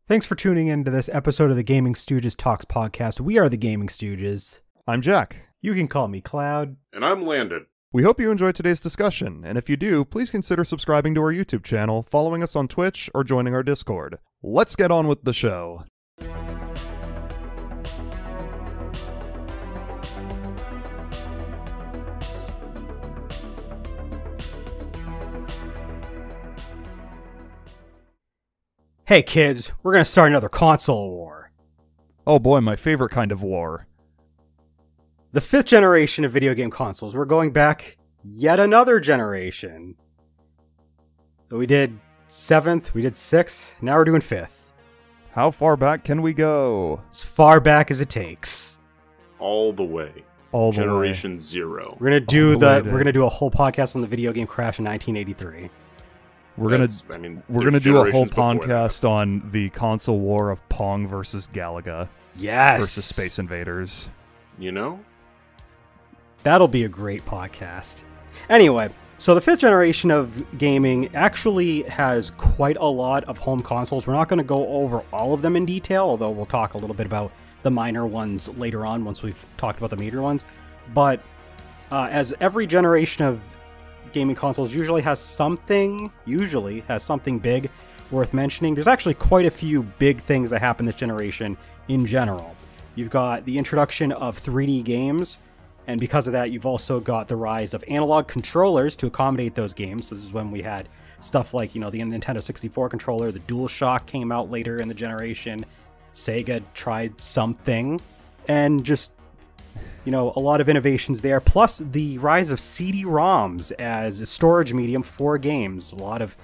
Thanks for tuning in to this episode of the Gaming Stooges Talks podcast. We are the Gaming Stooges. I'm Jack. You can call me Cloud. And I'm Landon. We hope you enjoyed today's discussion, and if you do, please consider subscribing to our YouTube channel, following us on Twitch, or joining our Discord. Let's get on with the show. Hey kids, we're going to start another console war. Oh boy, my favorite kind of war. The 5th generation of video game consoles. We're going back yet another generation. So we did 7th, we did 6th, now we're doing 5th. How far back can we go? As far back as it takes. All the way. All the Generation way. 0. We're going to do a whole podcast on the video game crash in 1983. We're gonna do a whole podcast on the console war of Pong versus Galaga. Yes. Versus Space Invaders. You know? That'll be a great podcast. Anyway, so the 5th generation of gaming actually has quite a lot of home consoles. We're not going to go over all of them in detail, although we'll talk a little bit about the minor ones later on once we've talked about the major ones. But as every generation of gaming consoles usually has something big worth mentioning. There's actually quite a few big things that happen this generation in general. You've got the introduction of 3D games, and because of that, you've also got the rise of analog controllers to accommodate those games. So this is when we had stuff like, the Nintendo 64 controller, the DualShock came out later in the generation, Sega tried something, and just a lot of innovations there, plus the rise of CD-ROMs as a storage medium for games. A lot of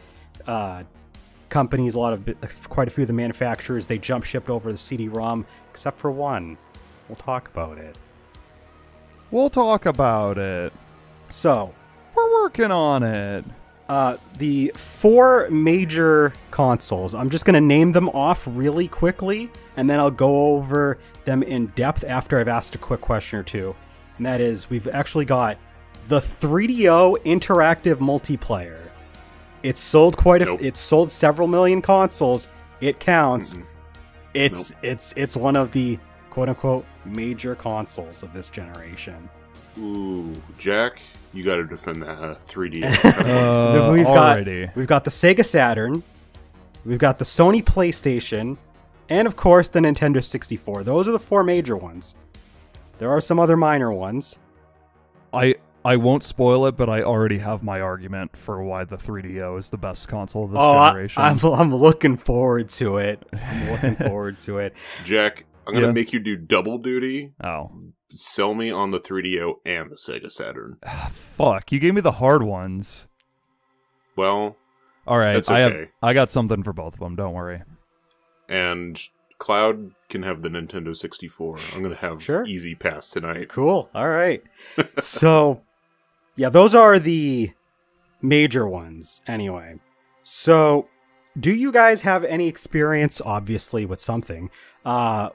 companies, quite a few of the manufacturers, they jump shipped over the CD-ROM, except for one. We'll talk about it. So, we're working on it. The 4 major consoles, I'm just going to name them off really quickly, and then I'll go over them in depth after I've asked a quick question or two. And that is, we've actually got the 3DO interactive multiplayer. It's sold it's sold several million consoles. It counts. It's one of the quote-unquote major consoles of this generation. Ooh, Jack, you got to defend that 3D. We've got the Sega Saturn, we've got the Sony PlayStation, and of course the Nintendo 64. Those are the 4 major ones. There are some other minor ones. I won't spoil it, but I already have my argument for why the 3DO is the best console of this generation. I'm looking forward to it. Jack, I'm going to make you do double duty. Oh. Sell me on the 3DO and the Sega Saturn. Fuck, you gave me the hard ones. Well, all right, that's okay. I got something for both of them, don't worry. And Cloud can have the Nintendo 64. I'm going to have Easy Pass tonight. Cool, all right. So, yeah, those are the major ones, anyway. So, do you guys have any experience, obviously, with something,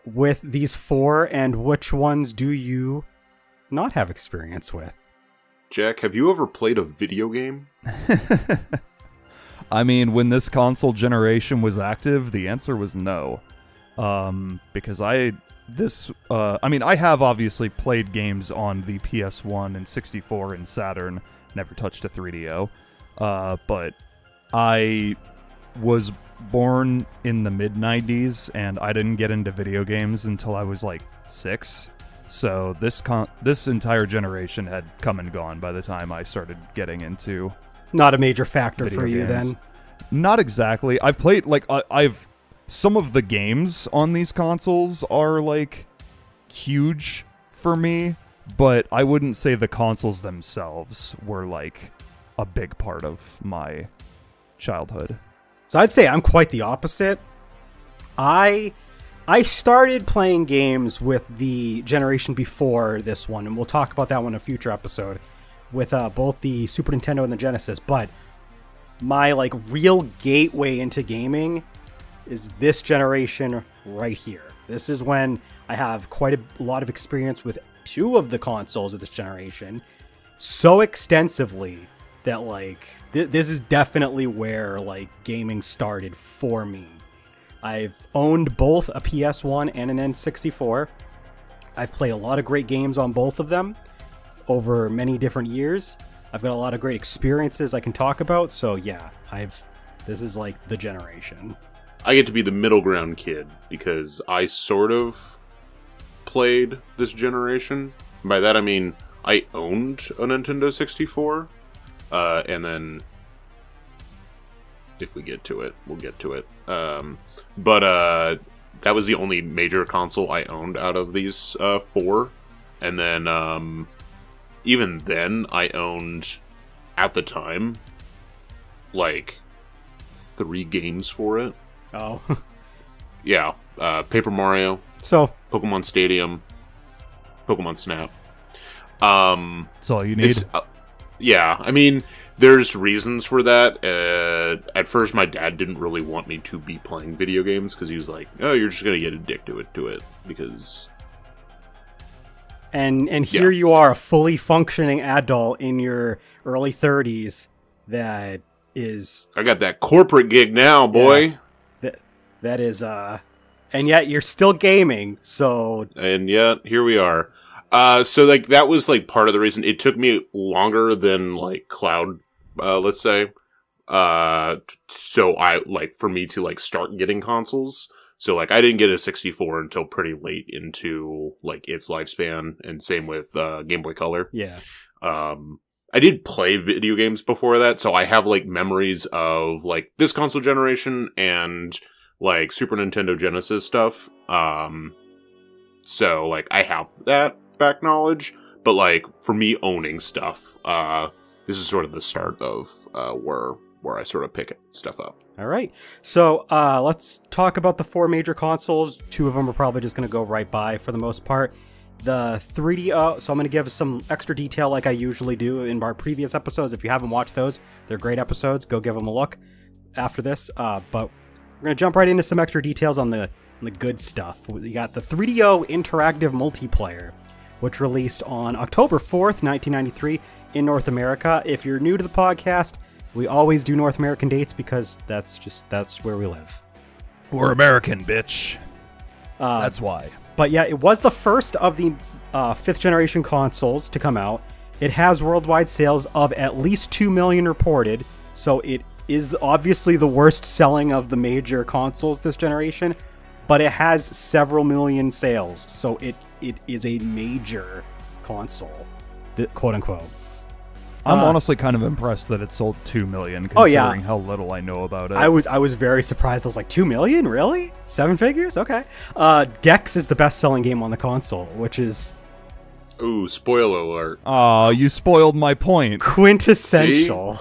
with these 4, and which ones do you not have experience with? Jack, have you ever played a video game? I mean, when this console generation was active, the answer was no. Because I have obviously played games on the PS1 and 64 and Saturn, never touched a 3DO, but I was born in the mid-90s, and I didn't get into video games until I was like 6, so this entire generation had come and gone by the time I started getting into not a major factor for you games. Then? Not exactly. I've played, some of the games on these consoles are, huge for me, but I wouldn't say the consoles themselves were, a big part of my childhood. So I'd say I'm quite the opposite. I started playing games with the generation before this one, and we'll talk about that one in a future episode, with both the Super Nintendo and the Genesis, but my real gateway into gaming is this generation right here. This is when I have quite a lot of experience with 2 of the consoles of this generation, so extensively that this is definitely where gaming started for me. I've owned both a PS1 and an N64. I've played a lot of great games on both of them over many different years. I've got a lot of great experiences I can talk about. So yeah, this is like the generation. I get to be the middle ground kid because I sort of played this generation. By that I mean I owned a Nintendo 64, and then if we get to it, we'll get to it. But that was the only major console I owned out of these 4. And then even then I owned, at the time, like 3 games for it. Oh. Yeah. Paper Mario. So Pokemon Stadium. Pokemon Snap. That's all you need. Yeah, I mean, there's reasons for that. At first, my dad didn't really want me to be playing video games because he was like, "Oh, you're just gonna get addicted to it." Because, and here you are, a fully functioning adult in your early 30s. That is, I got that corporate gig now, boy. Yeah, that is, and yet you're still gaming. So, and yet here we are. So like that was like part of the reason it took me longer than like Cloud, let's say. So I like for me to like start getting consoles. So like I didn't get a 64 until pretty late into like its lifespan, and same with Game Boy Color. Yeah. I did play video games before that, so I have like memories of like this console generation and like Super Nintendo Genesis stuff. So like I have that back knowledge, but like for me owning stuff, this is sort of the start of where I sort of pick stuff up. All right, so let's talk about the 4 major consoles. 2 of them are probably just going to go right by for the most part. The 3DO, so I'm going to give some extra detail like I usually do in our previous episodes. If you haven't watched those, they're great episodes. Go give them a look after this. But we're going to jump right into some extra details on the good stuff. We got the 3DO Interactive Multiplayer, which released on October 4th, 1993 in North America. If you're new to the podcast, we always do North American dates because that's where we live. We're American, bitch. That's why. But yeah, it was the first of the 5th generation consoles to come out. It has worldwide sales of at least 2 million reported, so it is obviously the worst selling of the major consoles this generation, but it has several million sales, so it is a major console, quote unquote. I'm honestly kind of impressed that it sold 2 million, considering how little I know about it. I was very surprised. I was like, 2 million? Really? 7 figures? Okay. Gex is the best-selling game on the console, which is... Ooh, spoiler alert. Aw, you spoiled my point. Quintessential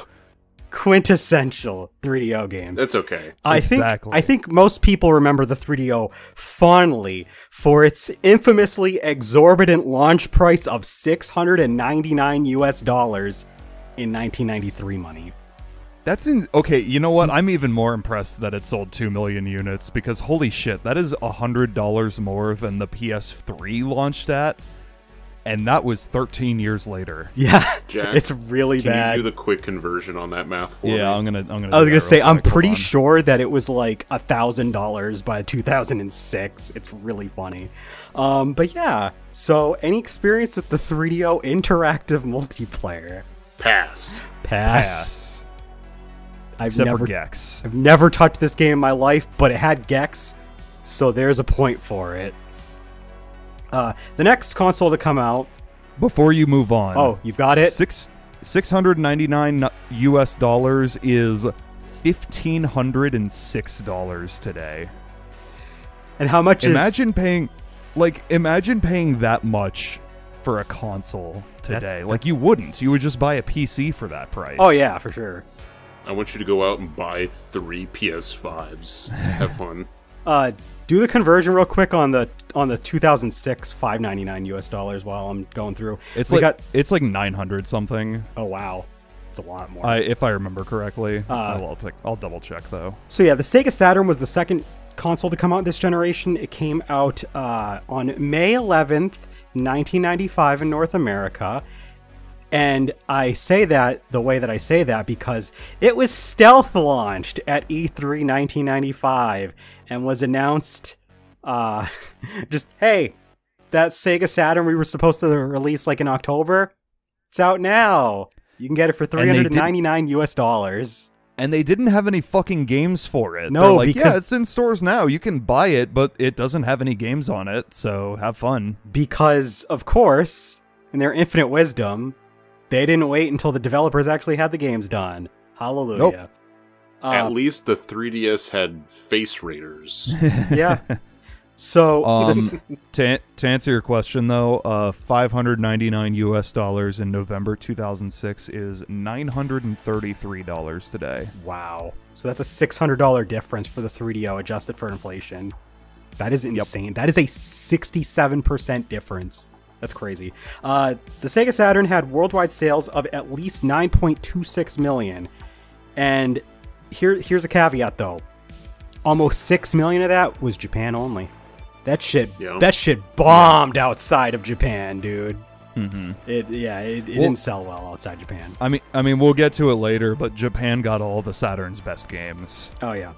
3DO game. That's okay. I think most people remember the 3DO fondly for its infamously exorbitant launch price of $699 in 1993 money. Okay, you know what? I'm even more impressed that it sold 2 million units, because holy shit, that is $100 more than the PS3 launched at. And that was 13 years later. Yeah, Jack, it's really bad. Can you do the quick conversion on that math for me? Yeah, I'm gonna. I was gonna say I'm pretty sure that it was like $1,000 by 2006. It's really funny, but yeah. So, any experience with the 3DO Interactive Multiplayer? Pass. Except for Gex. I've never touched this game in my life, but it had Gex, so there's a point for it. The next console to come out. Before you move on. Oh, you've got it? $699 US is $1,506 today. And how much imagine paying that much for a console today. You wouldn't. You would just buy a PC for that price. Oh, yeah, for sure. I want you to go out and buy 3 PS5s. Have fun. Do the conversion real quick on the 2006 $599 US while I'm going through. It's like 900 something. Oh wow, it's a lot more. If I remember correctly. I'll double check though. So yeah, the Sega Saturn was the second console to come out this generation. It came out on May 11th, 1995 in North America. And I say that the way that I say that because it was stealth launched at E3 1995 and was announced just, hey, that Sega Saturn we were supposed to release like in October, it's out now. You can get it for $399 US. And they didn't have any fucking games for it. No, they're like, because yeah, it's in stores now. You can buy it, but it doesn't have any games on it, so have fun. Because, of course, in their infinite wisdom, they didn't wait until the developers actually had the games done. Hallelujah. Nope. At least the 3DS had face raiders. Yeah. So to answer your question though, $599 US in November 2006 is $933 today. Wow. So that's a $600 difference for the 3DO adjusted for inflation. That is insane. Yep. That is a 67% difference. That's crazy. The Sega Saturn had worldwide sales of at least 9.26 million. And here's a caveat though. Almost 6 million of that was Japan only. That shit bombed outside of Japan, dude. Mm-hmm. It didn't sell well outside Japan. I mean, we'll get to it later, but Japan got all the Saturn's best games. Oh yeah.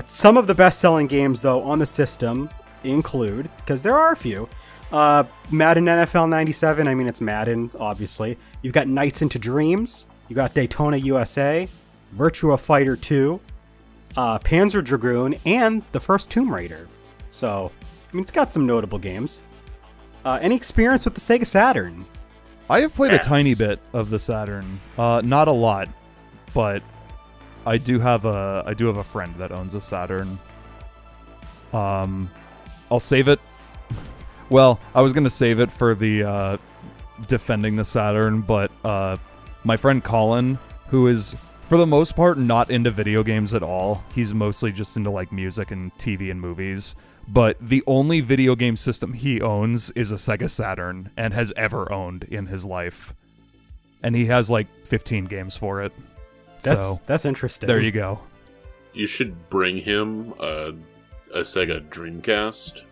Some of the best-selling games though on the system include, because there are a few, Madden NFL 97. I mean, it's Madden, obviously. You've got Nights into Dreams. You got Daytona USA, Virtua Fighter 2, Panzer Dragoon, and the first Tomb Raider. So, I mean, it's got some notable games. Any experience with the Sega Saturn? I have played a tiny bit of the Saturn. Not a lot, but I do have a friend that owns a Saturn. I'll save it. Well, I was gonna save it for the defending the Saturn, but my friend Colin, who is for the most part not into video games at all, he's mostly just into like music and TV and movies. But the only video game system he owns is a Sega Saturn and has ever owned in his life. And he has like 15 games for it. That's interesting. There you go. You should bring him a Sega Dreamcast.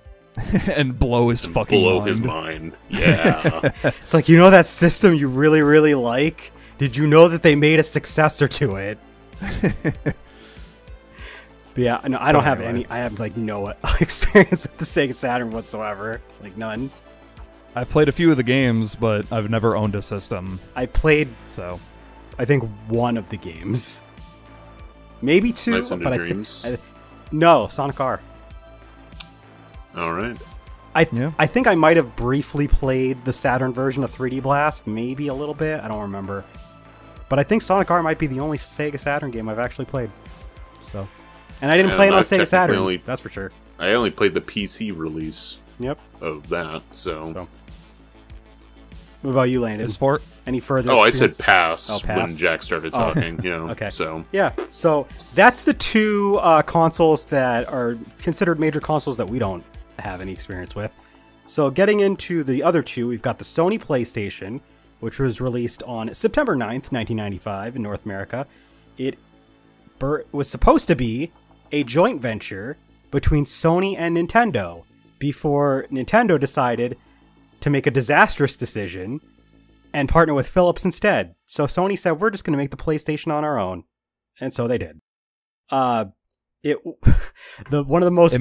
And blow his fucking blow mind. his mind. Yeah. It's like, you know that system you really, really like? Did you know that they made a successor to it? But yeah, no, I don't have any. I have like no experience with the Sega Saturn whatsoever. Like none. I've played a few of the games, but I've never owned a system. I played, so I think one of the games, maybe two. Nights into but Dreams. No, Sonic R. All right. I think I might have briefly played the Saturn version of 3D Blast, maybe a little bit. I don't remember, but I think Sonic R might be the only Sega Saturn game I've actually played. So. And I didn't play it on Sega Saturn, that's for sure. I only played the PC release of that, so. What about you, Landon? Any further experience? I said pass when Jack started talking, you know. Okay. So. Yeah, so that's the two consoles that are considered major consoles that we don't have any experience with. So getting into the other two, we've got the Sony PlayStation, which was released on September 9th, 1995 in North America. It was supposed to be a joint venture between Sony and Nintendo before Nintendo decided to make a disastrous decision and partner with Philips instead. So Sony said, we're just going to make the PlayStation on our own. And so they did. One of the most...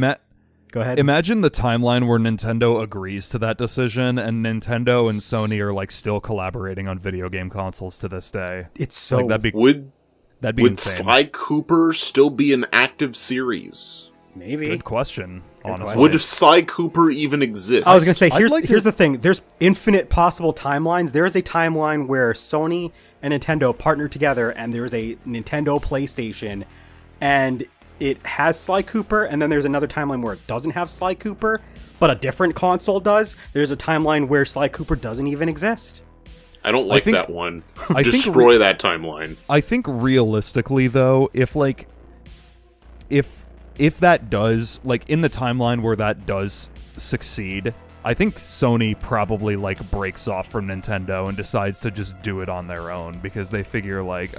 Go ahead. Imagine the timeline where Nintendo agrees to that decision and Nintendo and Sony are like still collaborating on video game consoles to this day. It's so... Like, that'd be Would insane. Sly Cooper still be an active series? Maybe. Good question, honestly. Would Sly Cooper even exist? I was going to say, here's the thing. There's infinite possible timelines. There is a timeline where Sony and Nintendo partner together, and there's a Nintendo PlayStation, and it has Sly Cooper, and then there's another timeline where it doesn't have Sly Cooper, but a different console does. There's a timeline where Sly Cooper doesn't even exist. I don't like that one. Destroy that timeline. I think realistically, though, if that does, like, in the timeline where that does succeed, I think Sony probably, like, breaks off from Nintendo and decides to just do it on their own because they figure, like,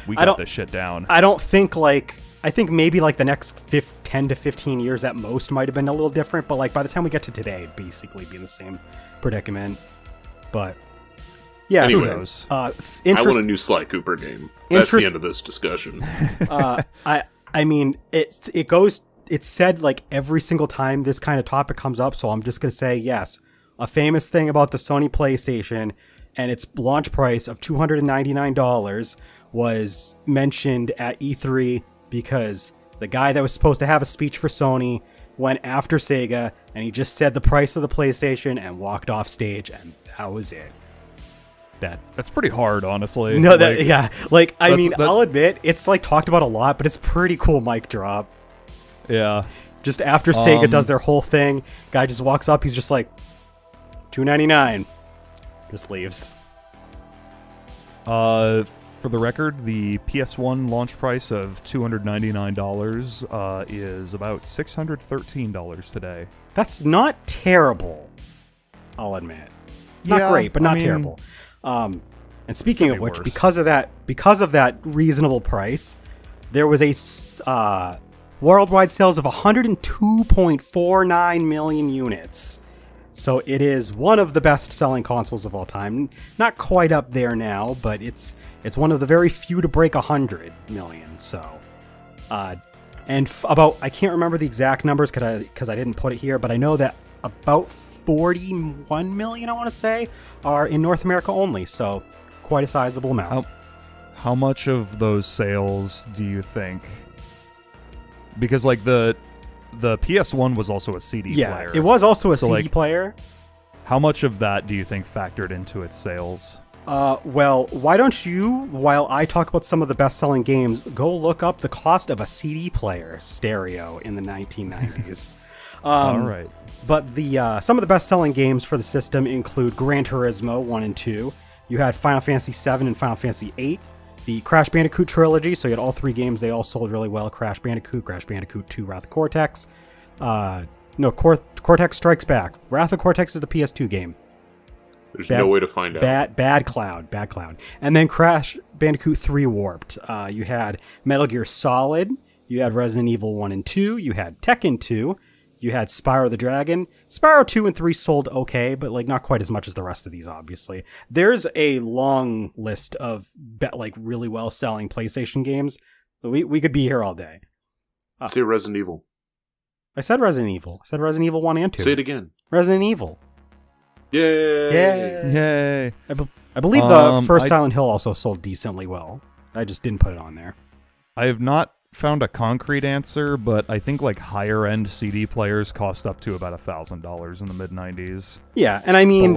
we got this shit down. I don't think, like... I think maybe, like, the next 10 to 15 years at most might have been a little different, but, like, by the time we get to today, it'd basically be in the same predicament. But... Yeah. Anyway. Who knows? I want a new Sly Cooper game. That's the end of this discussion. I mean, it's said like every single time this kind of topic comes up, so I'm just going to say yes. A famous thing about the Sony PlayStation and its launch price of $299 was mentioned at E3 because the guy that was supposed to have a speech for Sony went after Sega and he just said the price of the PlayStation and walked off stage, and that was it. That's pretty hard, honestly. No, I mean, I'll admit it's like talked about a lot, but it's pretty cool mic drop. Yeah. Just after Sega does their whole thing, guy just walks up, he's just like $299. Just leaves. For the record, the PS1 launch price of $299 is about $613 today. That's not terrible, I'll admit. Not great, but not terrible. And speaking of which, worse. because of that reasonable price, there was a worldwide sales of 102.49 million units. So it is one of the best-selling consoles of all time. Not quite up there now, but it's one of the very few to break 100 million. So, and about, I can't remember the exact numbers because I didn't put it here, but I know that about 41 million, I want to say, are in North America only. So quite a sizable amount. How much of those sales do you think? Because like the PS1 was also a CD player. Yeah, it was also a CD player. How much of that do you think factored into its sales? Well, why don't you, while I talk about some of the best-selling games, go look up the cost of a CD player stereo in the 1990s. All right. But the some of the best-selling games for the system include Gran Turismo 1 and 2. You had Final Fantasy 7 and Final Fantasy 8. The Crash Bandicoot trilogy, so you had all three games. They all sold really well. Crash Bandicoot 2, Wrath of Cortex. Cortex Strikes Back. Wrath of Cortex is the PS2 game. There's no way to find out. Bad Cloud. And then Crash Bandicoot 3 Warped. You had Metal Gear Solid. You had Resident Evil 1 and 2. You had Tekken 2. You had Spyro the Dragon. Spyro 2 and 3 sold okay, but like not quite as much as the rest of these, obviously. There's a long list of really well-selling PlayStation games. We could be here all day. Say Resident Evil. I said Resident Evil. I said Resident Evil 1 and 2. Say it again. Resident Evil. Yay! Yay! I believe the first Silent Hill also sold decently well. I just didn't put it on there. I have not found a concrete answer, but I think like higher end CD players cost up to about $1,000 in the mid 90s. Yeah, and I mean,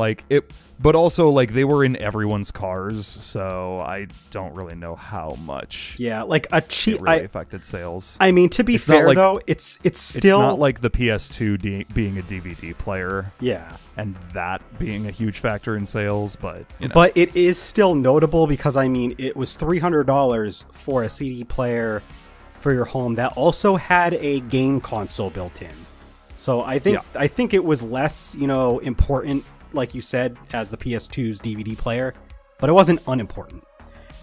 but also like they were in everyone's cars, so I don't really know how much. Yeah, like a cheap it really affected sales. I mean, to be fair though, it's still it's not like the PS2 being a DVD player. Yeah, and that being a huge factor in sales, but but it is still notable because I mean, it was $300 for a CD player for your home that also had a game console built in. So I think it was less, important, like you said, as the PS2's DVD player, but it wasn't unimportant.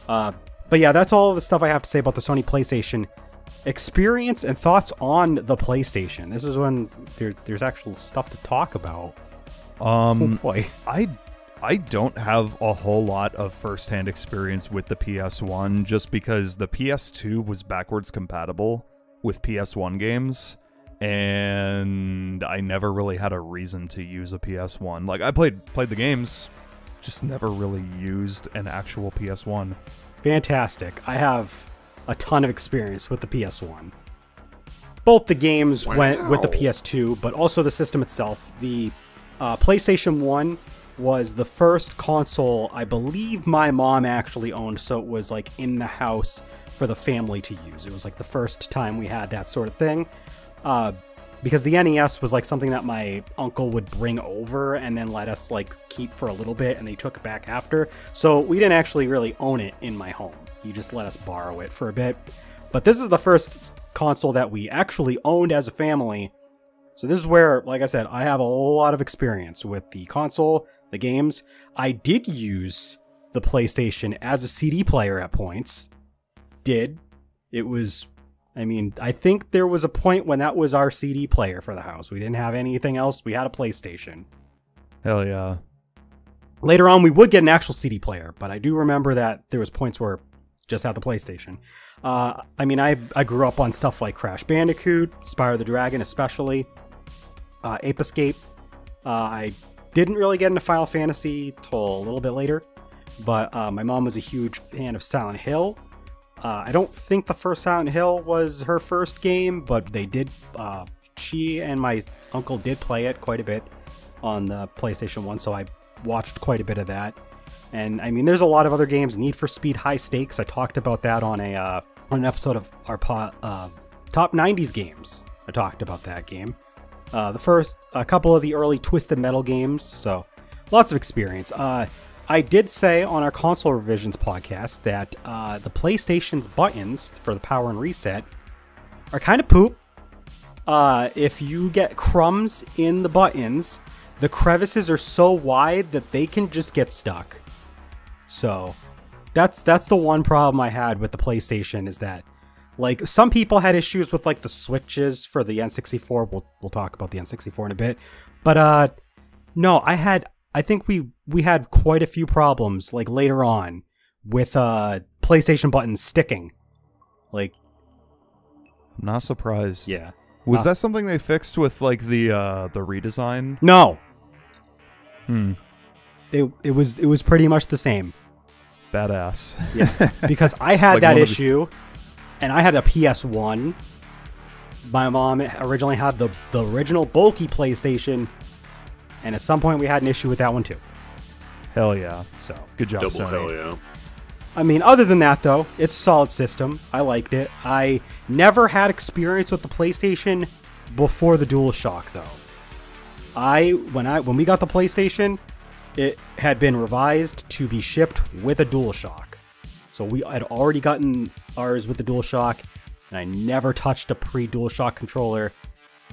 But yeah, that's all the stuff I have to say about the Sony PlayStation experience and thoughts on the PlayStation. This is when there's actual stuff to talk about. Oh boy. I don't have a whole lot of first-hand experience with the PS1 just because the PS2 was backwards compatible with PS1 games, and I never really had a reason to use a PS1. Like, I played the games, just never really used an actual PS1. Fantastic. I have a ton of experience with the PS1. Both the games went with the PS2, but also the system itself. The PlayStation 1 was the first console I believe my mom actually owned, so it was like in the house for the family to use. It was like the first time we had that sort of thing. Because the NES was like something that my uncle would bring over and then let us like keep for a little bit, and they took it back after. So we didn't actually really own it in my home. He just let us borrow it for a bit. But this is the first console that we actually owned as a family. So this is where, like I said, I have a lot of experience with the console, the games. I did use the PlayStation as a CD player at points. It was, I mean, I think there was a point when that was our CD player for the house. We didn't have anything else. We had a PlayStation. Hell yeah. Later on, we would get an actual CD player, but I do remember that there was points where just had the PlayStation. I mean, I grew up on stuff like Crash Bandicoot, Spyro the Dragon especially, Ape Escape. I didn't really get into Final Fantasy till a little bit later, but my mom was a huge fan of Silent Hill. I don't think the first Silent Hill was her first game, but they did. She and my uncle did play it quite a bit on the PlayStation 1, so I watched quite a bit of that. And I mean, there's a lot of other games. Need for Speed High Stakes. I talked about that on an episode of our top 90s games. I talked about that game. A couple of the early Twisted Metal games. So lots of experience. I did say on our console revisions podcast that the PlayStation's buttons for the power and reset are kind of poop. If you get crumbs in the buttons, the crevices are so wide that they can just get stuck. So that's the one problem I had with the PlayStation, is that like some people had issues with like the switches for the N64. We'll talk about the N64 in a bit. But no, I think we had quite a few problems like later on with PlayStation buttons sticking. Like, I'm not surprised. Yeah. Was that something they fixed with like the redesign? No. It was pretty much the same. Badass. Yeah. Because I had like that issue, and I had a PS1. My mom originally had the original bulky PlayStation, and at some point we had an issue with that one too. Hell yeah. So good job, Double Sony. hell yeah. I mean, other than that though, it's a solid system. I liked it. I never had experience with the PlayStation before the DualShock though. When we got the PlayStation, it had been revised to be shipped with a DualShock. So we had already gotten ours with the DualShock, and I never touched a pre-DualShock controller.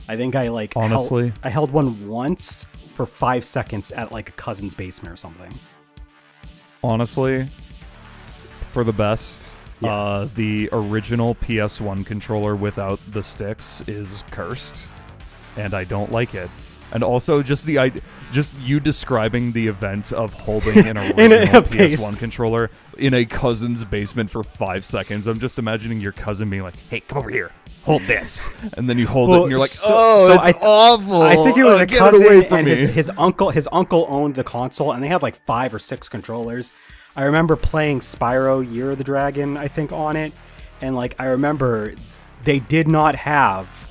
I think I I held one once for 5 seconds at like a cousin's basement or something. Honestly, for the best, Yeah. the original PS1 controller without the sticks is cursed, and I don't like it. And also, just you describing the event of holding an original PS1 controller in a cousin's basement for 5 seconds. I'm just imagining your cousin being like, "Hey, come over here, hold this," and then you hold it, and you're like, "It's awful." I think it was a Get cousin, it away from and me. his uncle owned the console, and they had like 5 or 6 controllers. I remember playing Spyro Year of the Dragon, I think, on it, and like I remember they did not have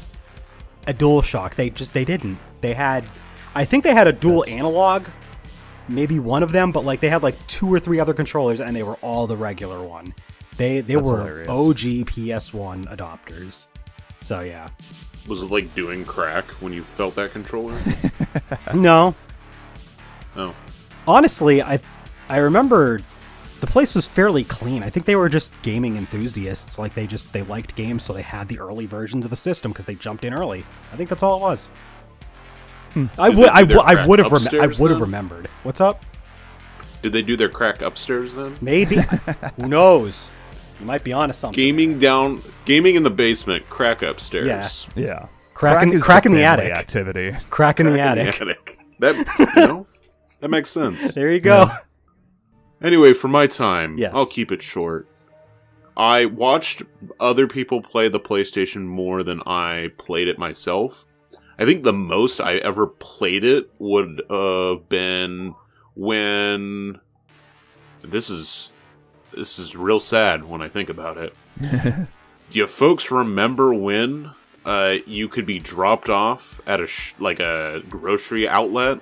a DualShock. They didn't. I think they had a dual analog, maybe one of them, but like they had like 2 or 3 other controllers, and they were all the regular one. They were hilarious. OG PS1 adopters. So yeah. Was it like doing crack when you felt that controller? No. Oh. Honestly, I remember the place was fairly clean. I think they were just gaming enthusiasts. Like they liked games, so they had the early versions of a system because they jumped in early. I think that's all it was. I would have remembered. What's up? Did they do their crack upstairs then? Maybe. Who knows? You might be onto something. Gaming in the basement, crack upstairs. Yeah. Crack in the family attic. activity. Crack in the attic. That that makes sense. There you go. Yeah. Anyway, for my time, Yes. I'll keep it short. I watched other people play the PlayStation more than I played it myself. I think the most I ever played it would have been when... This is real sad when I think about it. Do you folks remember when you could be dropped off at a grocery outlet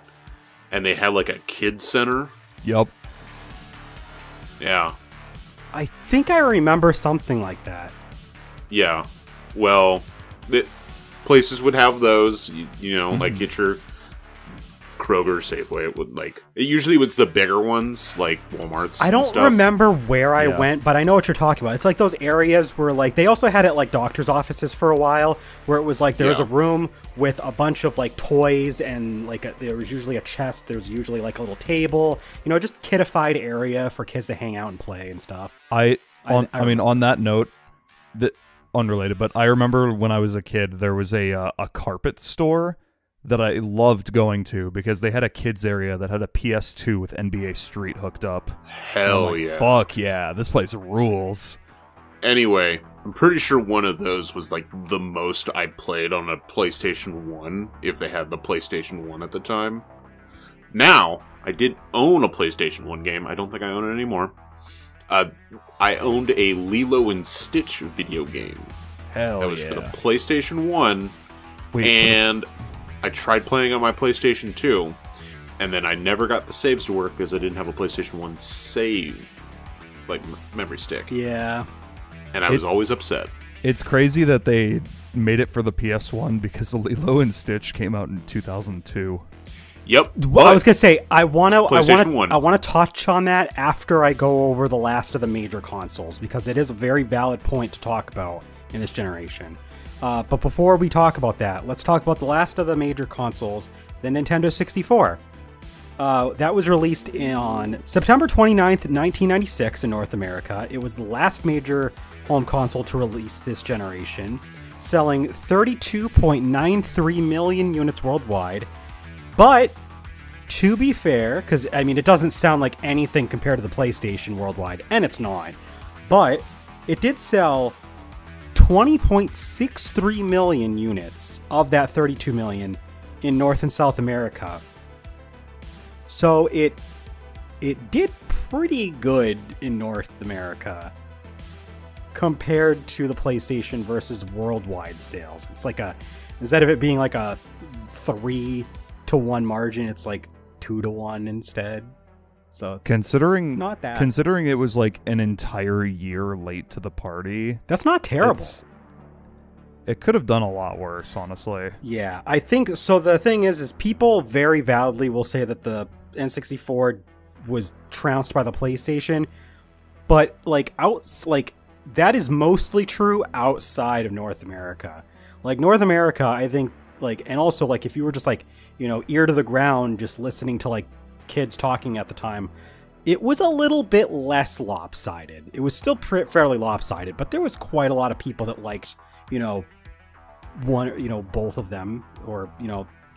and they had like a kid center? Yup. Yeah. I think I remember something like that. Yeah. Well, places would have those, you know, like get your Kroger, Safeway. It usually was the bigger ones, like Walmart's. I don't stuff. remember where I went, but I know what you're talking about. It's like those areas where, like, they also had it like doctor's offices for a while, where it was like there was a room with a bunch of like toys and like there was usually a chest. There was usually like a little table, you know, just kidified area for kids to hang out and play and stuff. I mean, on that note, unrelated, but I remember when I was a kid, there was a carpet store that I loved going to because they had a kids area that had a PS2 with NBA Street hooked up. Hell yeah. Fuck yeah, this place rules. Anyway, I'm pretty sure one of those was like the most I played on a PlayStation 1, if they had the PlayStation 1 at the time. Now, I did own a PlayStation 1 game. I don't think I own it anymore. I owned a Lilo and Stitch video game. Hell that was yeah. for the PlayStation 1, Wait, and I tried playing on my PlayStation 2, and then I never got the saves to work because I didn't have a PlayStation 1 save, like, memory stick. Yeah. And I was always upset. It's crazy that they made it for the PS1 because Lilo and Stitch came out in 2002. Yep. Well, I was gonna say I want PlayStation to touch on that after I go over the last of the major consoles because it is a very valid point to talk about in this generation. But before we talk about that, let's talk about the last of the major consoles, the Nintendo 64. That was released on September 29th, 1996 in North America. It was the last major home console to release this generation, selling 32.93 million units worldwide. But, to be fair, because, I mean, it doesn't sound like anything compared to the PlayStation worldwide, and it's not, but it did sell 20.63 million units of that 32 million in North and South America. So it did pretty good in North America compared to the PlayStation versus worldwide sales. It's like instead of it being like a 3-1 margin, it's like 2-1 instead. So it's considering not that. Considering it was like an entire year late to the party, that's not terrible. It could have done a lot worse, honestly. Yeah, I think so. The thing is people very validly will say that the N64 was trounced by the PlayStation, but that is mostly true outside of North America. Like North America, I think, and also if you were just ear to the ground, just listening to kids talking at the time, it was a little bit less lopsided. It was still fairly lopsided, but there was quite a lot of people that liked, both of them, or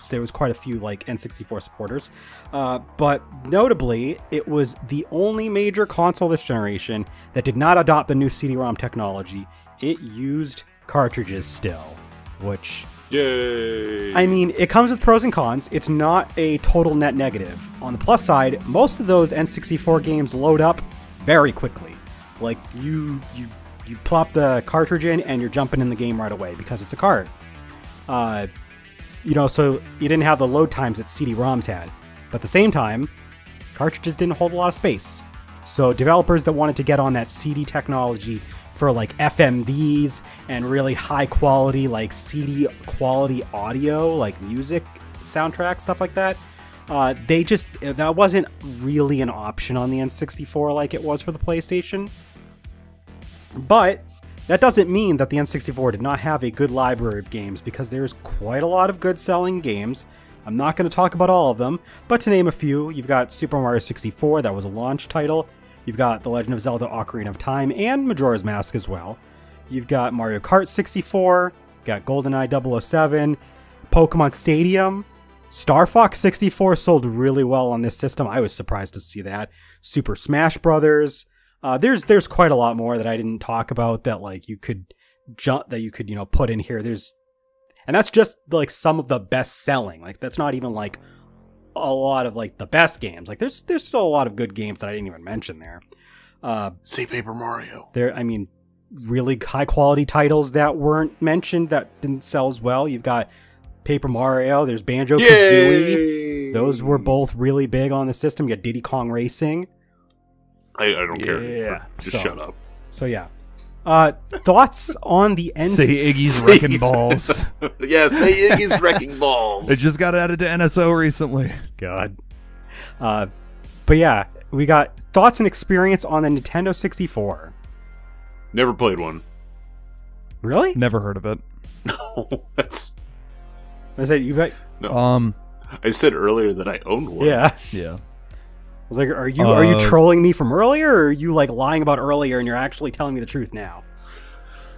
there was quite a few N64 supporters. But notably, it was the only major console this generation that did not adopt the new CD-ROM technology. It used cartridges still, which... Yay! I mean, it comes with pros and cons. It's not a total net negative. On the plus side, most of those N64 games load up very quickly. You plop the cartridge in and you're jumping in the game right away because it's a card. So you didn't have the load times that CD-ROMs had. But at the same time, cartridges didn't hold a lot of space. So developers that wanted to get on that CD technology for FMVs and really high quality CD quality audio, music soundtrack, stuff like that, that wasn't really an option on the N64 like it was for the PlayStation. But that doesn't mean that the N64 did not have a good library of games, because there's quite a lot of good selling games. I'm not going to talk about all of them, but to name a few, you've got Super Mario 64, that was a launch title. You've got The Legend of Zelda Ocarina of Time and Majora's Mask as well. You've got Mario Kart 64, got GoldenEye 007, Pokemon Stadium. Star Fox 64 sold really well on this system. I was surprised to see that. Super Smash Brothers. There's quite a lot more that I didn't talk about that you could put in here. And that's just some of the best selling. That's not even a lot of the best games. There's still a lot of good games that I didn't even mention there. Say Paper Mario. Really high quality titles that weren't mentioned that didn't sell as well. You've got Paper Mario. There's Banjo-Kazooie. Those were both really big on the system. You got Diddy Kong Racing. I don't care. Yeah. Just shut up. So yeah. Thoughts on the end? Say Iggy's Wrecking Balls. Yeah, say Iggy's Wrecking Balls. It just got added to NSO recently. God. But yeah, we got thoughts and experience on the Nintendo 64. Never played one. Really? Never heard of it. No, that's... I said you bet. No. I said earlier that I owned one. Yeah. Yeah. I was like, are you trolling me from earlier, or are you lying about earlier and you're actually telling me the truth now?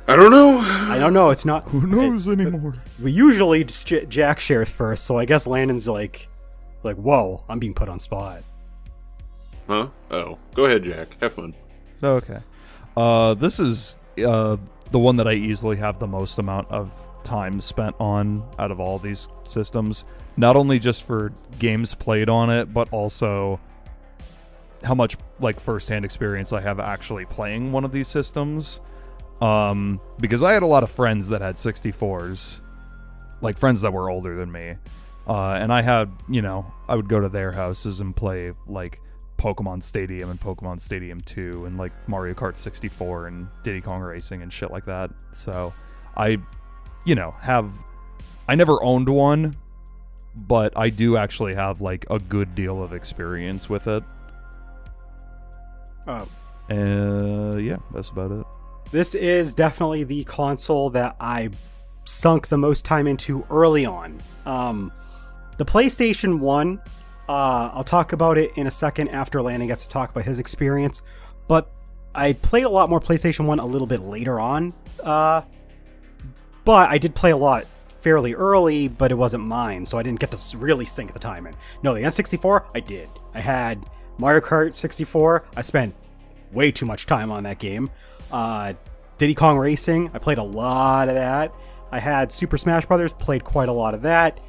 I don't know. I don't know. It's not. Who knows anymore? We usually Jack shares first, so I guess Landon's like, whoa, I'm being put on spot. Huh? Oh, go ahead, Jack. Have fun. Okay. This is the one that I easily have the most amount of time spent on out of all these systems. Not only just for games played on it, but also how much like first-hand experience I have actually playing one of these systems. Because I had a lot of friends that had 64s, like friends that were older than me, and I had, I would go to their houses and play like Pokemon Stadium and Pokemon Stadium 2 and like Mario Kart 64 and Diddy Kong Racing and shit like that. So I never owned one, but I do actually have like a good deal of experience with it. Yeah, that's about it. This is definitely the console that I sunk the most time into early on. The PlayStation 1, I'll talk about it in a second after Landon gets to talk about his experience, but I played a lot more PlayStation 1 a little bit later on, but I did play a lot fairly early, but it wasn't mine, so I didn't get to really sink the time in. No, the N64, I did. I had Mario Kart 64, I spent way too much time on that game. Diddy Kong Racing, I played a lot of that. I had Super Smash Brothers, played quite a lot of that.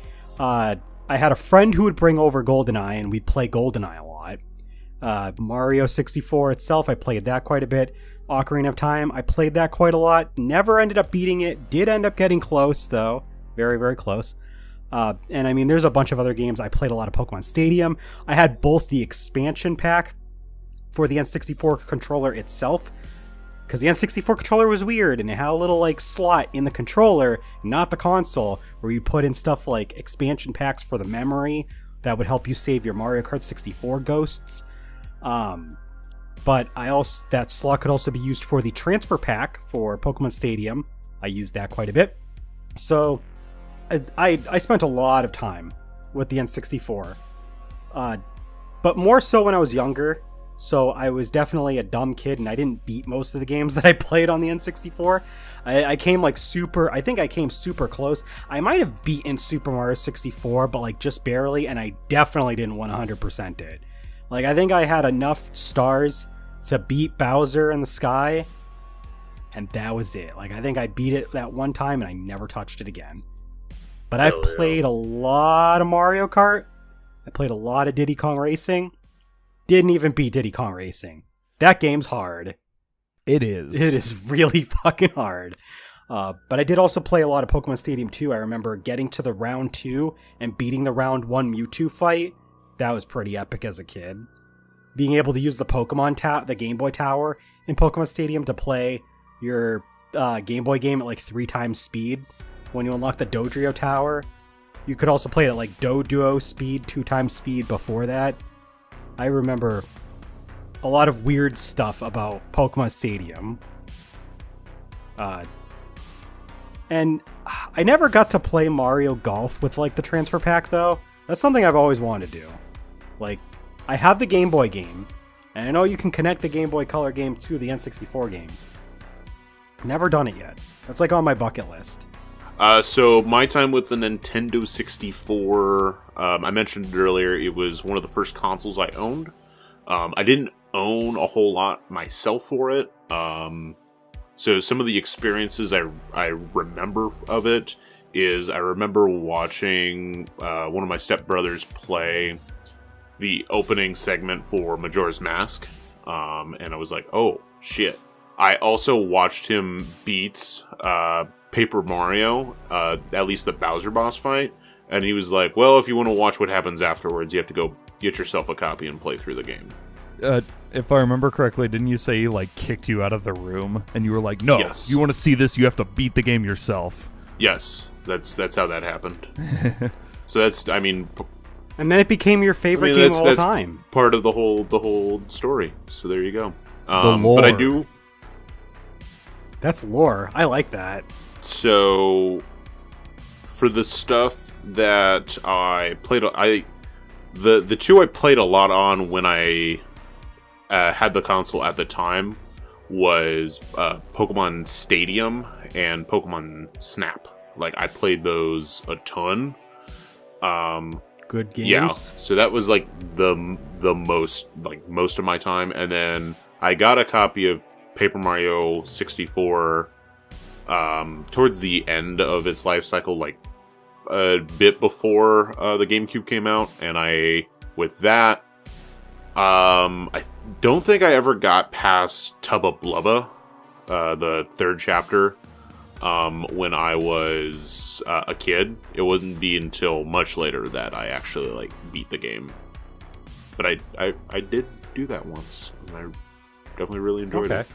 I had a friend who would bring over GoldenEye, and we'd play GoldenEye a lot. Mario 64 itself, I played that quite a bit. Ocarina of Time, I played that quite a lot. Never ended up beating it. Did end up getting close, though. Very, very close. And I mean, there's a bunch of other games. I played a lot of Pokemon Stadium. I had both the expansion pack for the N64 controller itself, because the N64 controller was weird, and it had a little like slot in the controller, not the console, where you put in stuff like expansion packs for the memory that would help you save your Mario Kart 64 ghosts. But that slot could also be used for the transfer pack for Pokemon Stadium. I used that quite a bit. So I spent a lot of time with the N64, but more so when I was younger. So I was definitely a dumb kid, and I didn't beat most of the games that I played on the N64. I think I came super close. I might have beaten Super Mario 64, but like just barely, and I definitely didn't 100% it. Like, I think I had enough stars to beat Bowser in the sky, and that was it. Like, I think I beat it that one time, and I never touched it again. But I played a lot of Mario Kart. I played a lot of Diddy Kong Racing. Didn't even beat Diddy Kong Racing. That game's hard. It is. It is really fucking hard. But I did also play a lot of Pokemon Stadium 2. I remember getting to the round 2 and beating the round 1 Mewtwo fight. That was pretty epic as a kid. Being able to use the Game Boy Tower in Pokemon Stadium to play your Game Boy game at like 3 times speed when you unlock the Dodrio Tower. You could also play it at like Doduo speed, 2 times speed before that. I remember a lot of weird stuff about Pokemon Stadium. And I never got to play Mario Golf with like the transfer pack though. That's something I've always wanted to do. Like, I have the Game Boy game, and I know you can connect the Game Boy Color game to the N64 game. Never done it yet. That's like on my bucket list. So my time with the Nintendo 64, I mentioned it earlier, it was one of the first consoles I owned. I didn't own a whole lot myself for it. So some of the experiences I remember of it is I remember watching one of my stepbrothers play the opening segment for Majora's Mask, and I was like, oh, shit. I also watched him beat Paper Mario, at least the Bowser boss fight, and he was like, well, if you want to watch what happens afterwards, you have to go get yourself a copy and play through the game. If I remember correctly, didn't you say he like kicked you out of the room, and you were like, no, yes. You want to see this, you have to beat the game yourself? Yes, that's how that happened. So that's, I mean... And then it became your favorite game of all time. Part of the whole story, so there you go. The lore. But I do... That's lore. I like that. So, for the stuff that I played, the two I played a lot on when I had the console at the time was Pokemon Stadium and Pokemon Snap. Like, I played those a ton. Good games. Yeah, so that was like the most of my time, and then I got a copy of Paper Mario 64 towards the end of its life cycle, like a bit before the GameCube came out, and I don't think I ever got past Tubba Blubba, the third chapter. When I was a kid. It wouldn't be until much later that I actually like beat the game. But I did do that once, and I definitely really enjoyed it.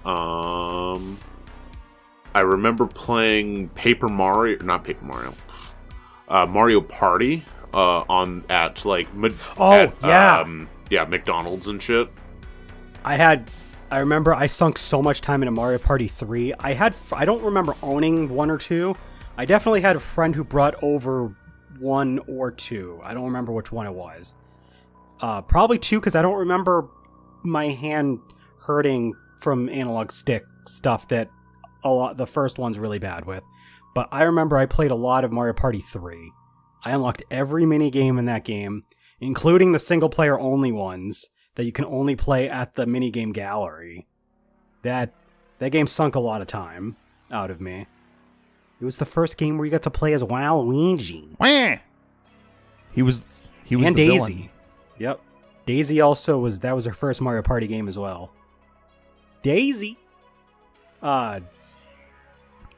I remember playing Mario Party at McDonald's and shit. I remember I sunk so much time into Mario Party 3. I don't remember owning 1 or 2. I definitely had a friend who brought over 1 or 2. I don't remember which one it was. Probably 2, because I don't remember my hand hurting from analog stick stuff that the first one's really bad with. But I remember I played a lot of Mario Party 3. I unlocked every mini game in that game, including the single player only ones that you can only play at the minigame gallery. That game sunk a lot of time out of me. It was the first game where you got to play as Waluigi. He was and the Daisy. villain. Yep. Daisy also was her first Mario Party game as well. Daisy. Yeah,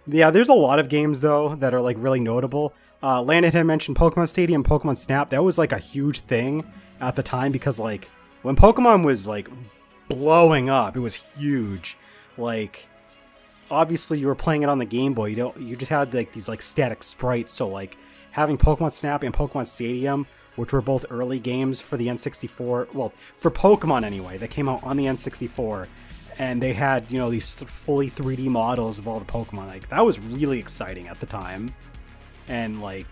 there's a lot of games though that are like really notable. Landon had mentioned Pokemon Stadium, Pokemon Snap. That was like a huge thing at the time because like when Pokemon was, like, blowing up, it was huge. Like, obviously you were playing it on the Game Boy. You just had, like, these, like, static sprites. So, like, having Pokemon Snap and Pokemon Stadium, which were both early games for the N64, well, for Pokemon anyway, that came out on the N64. And they had, you know, these fully 3D models of all the Pokemon. Like, that was really exciting at the time. And, like,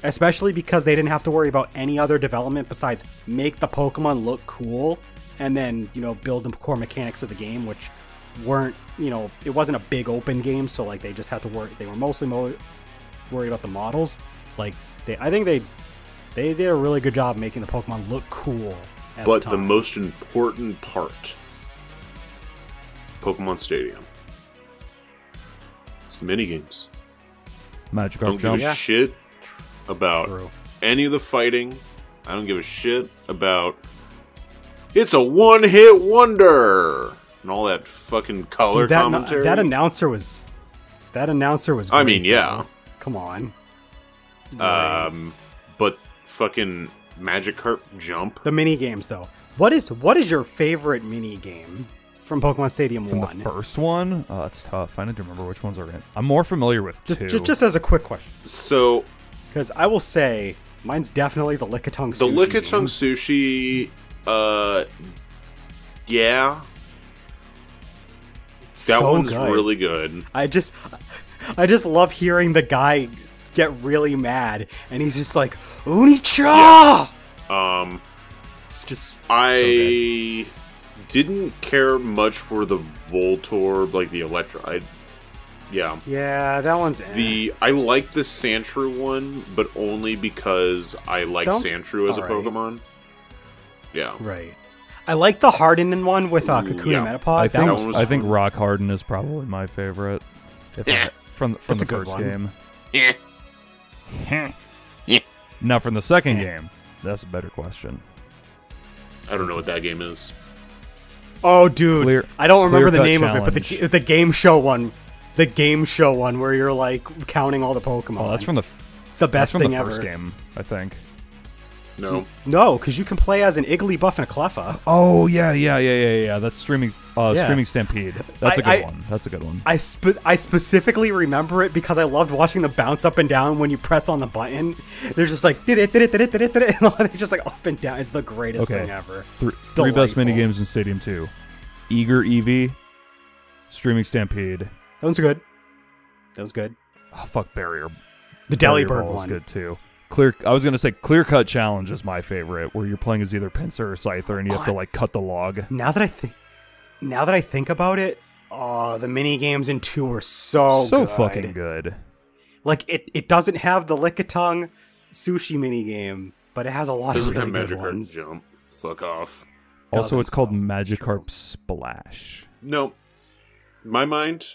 especially because they didn't have to worry about any other development besides make the Pokemon look cool and then, you know, build the core mechanics of the game, which weren't, you know, it wasn't a big open game, so like they just had to worry. They were mostly worried about the models. Like I think they did a really good job making the Pokemon look cool. But the most important part, Pokemon Stadium, it's the minigames. Magikarp Don't Jump. give a shit about any of the fighting. I don't give a shit about it's a one-hit wonder and all that fucking color commentary. That announcer was great, I mean, yeah. Though. Come on. But fucking Magikarp Jump. The mini games though. What is your favorite mini game from Pokemon Stadium 1? From the first one? It's tough. I need to remember which ones are in it. I'm more familiar with 2. Just as a quick question. So, because I will say, mine's definitely the Lickitung Sushi. The Lickitung Sushi, yeah. That one's good. Really good. I just love hearing the guy get really mad, and he's just like, Unicha! Yes. It's just I didn't care much for the Voltorb, like the Electro. Yeah, that one's I like the Sandshrew one, but only because I like Sandshrew as a Pokemon. Yeah, right. I like the Hardening one with Kakuna Metapod. I think Rock Harden is probably my favorite. From the first game. Yeah. Now from the second game, that's a better question. I don't know what that game is. Oh, dude, I don't remember the name of it, but the game show one. The game show one where you're like counting all the Pokemon. Oh, that's from it's the best thing ever. First game, I think. No, because you can play as an Igglybuff and a Cleffa. Oh yeah. That's Streaming Stampede. That's a good one. That's a good one. I specifically remember it because I loved watching the bounce up and down when you press on the button. They're just like and they're just like up and down. It's the greatest thing ever. Three best minigames in Stadium 2: Eager Eevee, Streaming Stampede. That was good. Oh, fuck Barrier. The Delibird one was good too. I was gonna say Clear Cut Challenge is my favorite, where you're playing as either Pinsir or Scyther, and you have to like cut the log. Now that I think now that I think about it, oh, the mini games in 2 were so good. Fucking good. Like, it doesn't have the Lickitung sushi mini game, but it has a lot of really good ones. Jump. Fuck off. Also, it's called Magikarp Splash. No. My mind,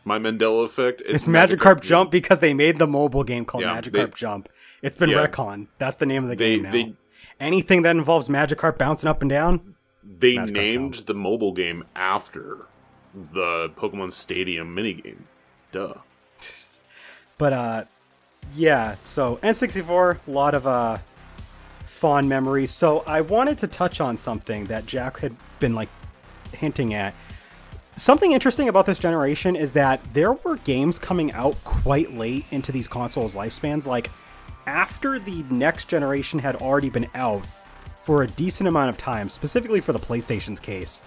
my Mandela effect. It's Magikarp Jump because they made the mobile game called Magikarp Jump. It's been retconned. That's the name of the game now. Anything that involves Magikarp bouncing up and down, they named the mobile game after the Pokemon Stadium minigame. Duh. But, yeah, so N64, a lot of fond memories. So I wanted to touch on something that Jack had been, like, hinting at. Something interesting about this generation is that there were games coming out quite late into these consoles' lifespans. Like, after the next generation had already been out for a decent amount of time, specifically for the PlayStation's case.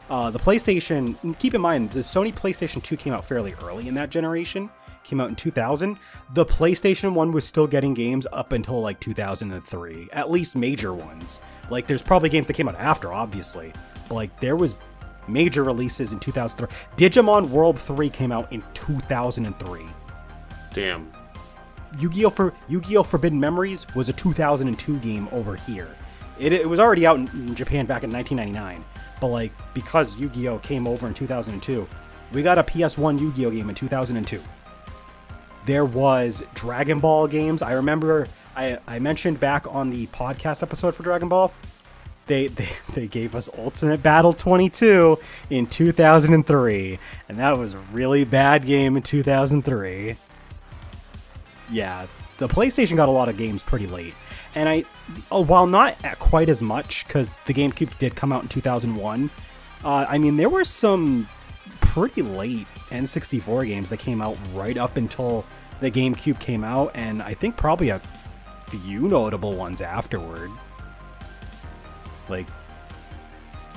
The PlayStation, keep in mind, the Sony PlayStation 2 came out fairly early in that generation. Came out in 2000. The PlayStation 1 was still getting games up until like 2003, at least major ones. Like, there's probably games that came out after, obviously, but like there was major releases in 2003. Digimon World 3 came out in 2003. Damn. Yu-Gi-Oh! Forbidden Memories was a 2002 game over here. It was already out in Japan back in 1999, but like because Yu-Gi-Oh! Came over in 2002, we got a PS1 Yu-Gi-Oh! Game in 2002. There was Dragon Ball games. I remember I mentioned back on the podcast episode for Dragon Ball, they gave us Ultimate Battle 22 in 2003, and that was a really bad game in 2003. Yeah, the PlayStation got a lot of games pretty late, and while not quite as much, because the GameCube did come out in 2001, I mean, there were some pretty late N64 games that came out right up until the GameCube came out, and I think probably a few notable ones afterward. Like,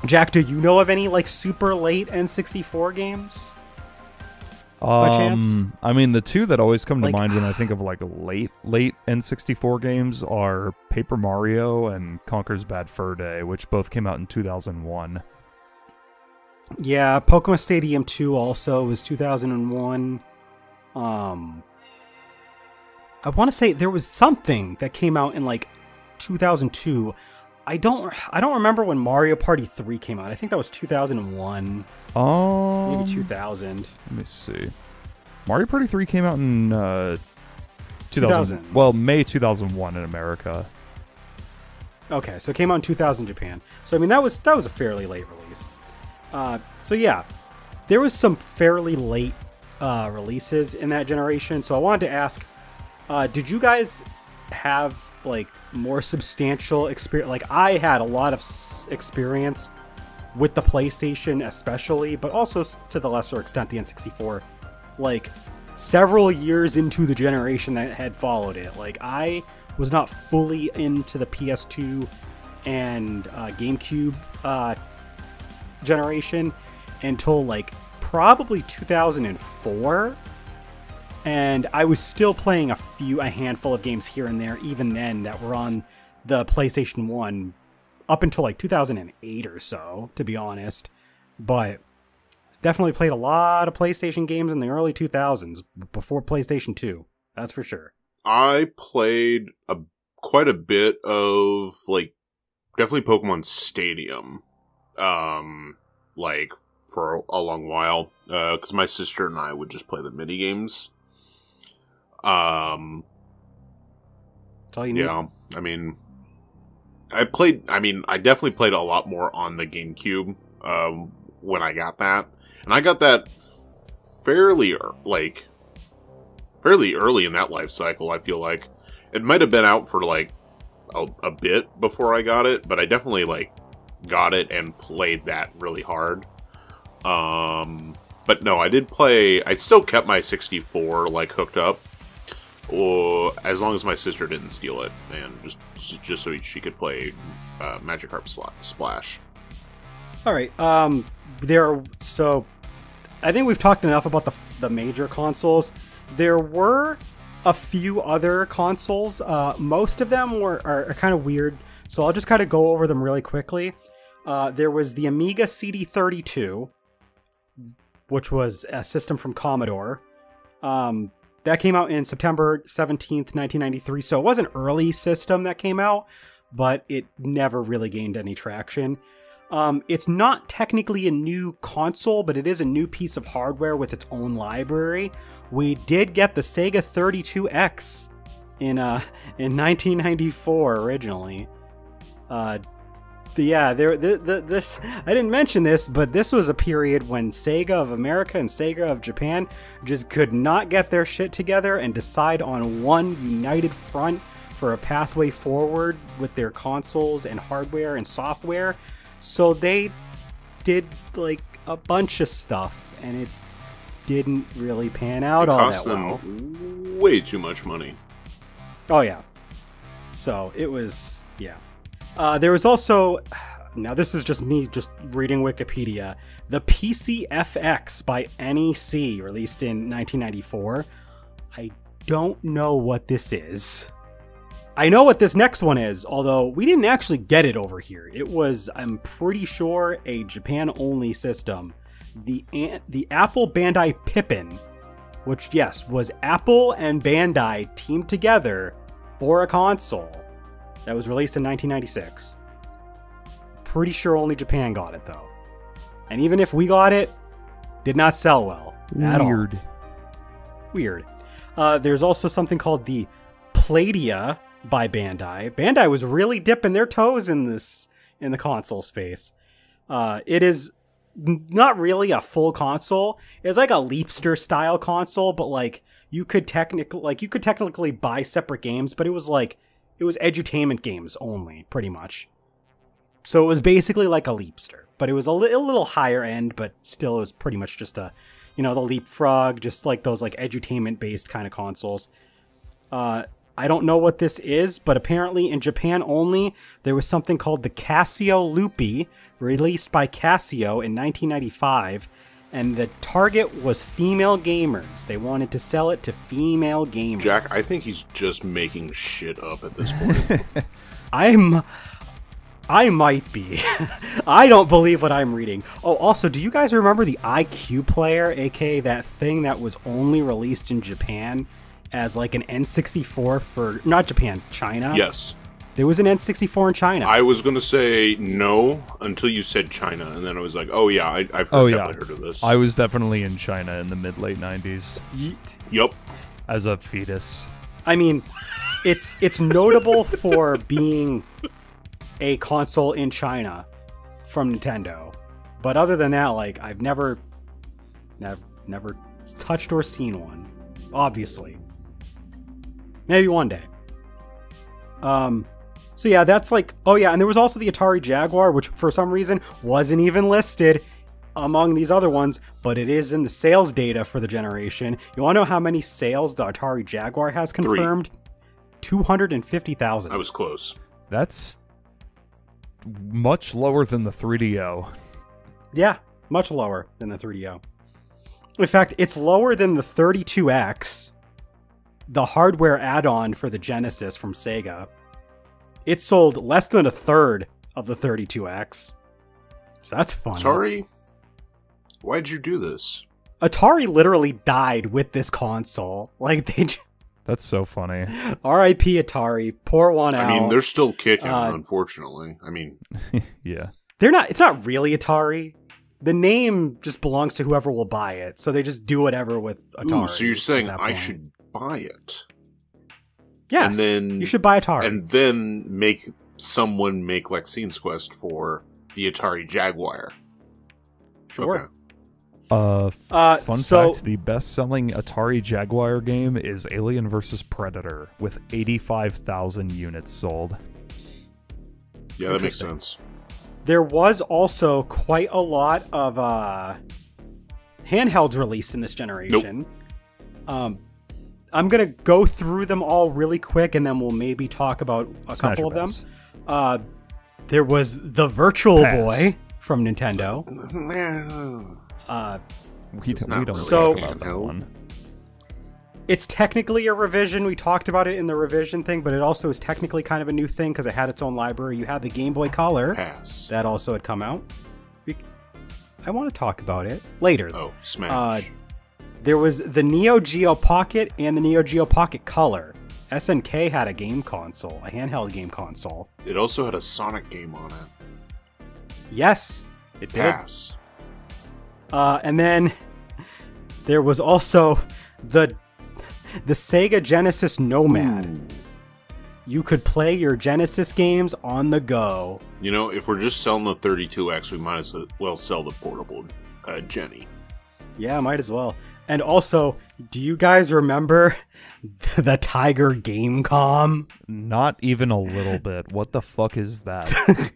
Jack, do you know of any like super late N64 games? By chance? I mean, the two that always come to mind when I think of like late N64 games are Paper Mario and Conker's Bad Fur Day, which both came out in 2001. Yeah, Pokemon Stadium 2 also was 2001. I want to say there was something that came out in like 2002. I don't remember when Mario Party 3 came out. I think that was 2001. Maybe 2000. Let me see. Mario Party 3 came out in 2000. Well, May 2001 in America. Okay, so it came out in 2000 in Japan. So I mean that was a fairly late release. So yeah, there was some fairly late releases in that generation. So I wanted to ask, did you guys have like more substantial experience? Like, I had a lot of experience with the PlayStation especially, but also to the lesser extent the N64, like several years into the generation that had followed it. Like, I was not fully into the PS2 and GameCube generation until like probably 2004, and I was still playing a handful of games here and there even then that were on the PlayStation 1 up until like 2008 or so, to be honest. But definitely played a lot of PlayStation games in the early 2000s before PlayStation 2, that's for sure. I played quite a bit of like definitely Pokemon Stadium like for a long while, because my sister and I would just play the mini games. That's all you need. Yeah, I mean, I definitely played a lot more on the GameCube when I got that, and I got that fairly early in that life cycle. I feel like it might have been out for like a bit before I got it, but I definitely like got it and played that really hard. But no, I did play. I still kept my 64 like hooked up, or as long as my sister didn't steal it, and just so she could play Magikarp Splash. All right. So I think we've talked enough about the major consoles. There were a few other consoles. Most of them are kind of weird, so I'll just kind of go over them really quickly. There was the Amiga CD32, which was a system from Commodore. That came out in September 17th, 1993. So it was an early system that came out, but it never really gained any traction. It's not technically a new console, but it is a new piece of hardware with its own library. We did get the Sega 32X in 1994 originally. This I didn't mention this, but this was a period when Sega of America and Sega of Japan just could not get their shit together and decide on one united front for a pathway forward with their consoles and hardware and software. So they did like a bunch of stuff, and it didn't really pan out all that well. It cost them way too much money. Oh yeah. So it was, yeah. There was also, now this is just me just reading Wikipedia, the PCFX by NEC, released in 1994. I don't know what this is. I know what this next one is, although we didn't actually get it over here. It was, I'm pretty sure, a Japan-only system. The Apple Bandai Pippin, which, yes, was Apple and Bandai teamed together for a console that was released in 1996. Pretty sure only Japan got it, though. And even if we got it, did not sell well at all. Weird. There's also something called the Pladia by Bandai. Bandai was really dipping their toes in the console space. It is not really a full console. It's like a Leapster style console, but like you could technically buy separate games, but it was edutainment games only, pretty much. So it was basically like a Leapster, but it was a little higher end, but still it was pretty much just a, the Leapfrog, just like those like edutainment based kind of consoles. I don't know what this is, but apparently in Japan only, there was something called the Casio Loopy, released by Casio in 1995, and the target was female gamers. They wanted to sell it to female gamers. Jack, I think he's just making shit up at this point. I might be. I don't believe what I'm reading. Oh, also, do you guys remember the IQ player, aka that thing that was only released in Japan as like an N64 for, not Japan, China? Yes. There was an N64 in China. I was going to say no until you said China, and then I was like, oh yeah, I've definitely heard of this. I was definitely in China in the mid-late 90s. Yup. As a fetus. I mean, it's notable for being a console in China from Nintendo. But other than that, like, I've never touched or seen one. Obviously. Maybe one day. So yeah, that's like, oh yeah, and there was also the Atari Jaguar, which for some reason wasn't even listed among these other ones, but it is in the sales data for the generation. You want to know how many sales the Atari Jaguar has confirmed? 250,000. I was close. That's much lower than the 3DO. Yeah, much lower than the 3DO. In fact, it's lower than the 32X, the hardware add-on for the Genesis from Sega. It sold less than a third of the 32X. So that's fun. Atari? Why'd you do this? Atari literally died with this console. Like, they That's so funny. R.I.P. Atari. Pour one out. I mean, they're still kicking, unfortunately. I mean... Yeah. It's not really Atari. The name just belongs to whoever will buy it. So they just do whatever with Atari. Ooh, so you're saying I should buy it? Yes, and then, you should buy Atari. And then make someone make Lexine's Quest for the Atari Jaguar. Sure. Okay. Fun fact, the best-selling Atari Jaguar game is Alien vs. Predator, with 85,000 units sold. Yeah, that makes sense. There was also quite a lot of handhelds released in this generation. Nope. I'm going to go through them all really quick, and then we'll maybe talk about a couple of them. There was the Virtual Boy from Nintendo. We don't so, talk about that one. It's technically a revision. We talked about it in the revision thing, but it also is technically kind of a new thing because it had its own library. You had the Game Boy Color. Pass. That also had come out. I want to talk about it later. Oh, smash. There was the Neo Geo Pocket and the Neo Geo Pocket Color. SNK had a game console, a handheld game console. It also had a Sonic game on it. Yes, it did. Pass. And then there was also the Sega Genesis Nomad. Ooh. You could play your Genesis games on the go. You know, if we're just selling the 32X, we might as well sell the portable Jenny. Yeah, might as well. And also, do you guys remember the Tiger Gamecom? Not even a little bit. What the fuck is that?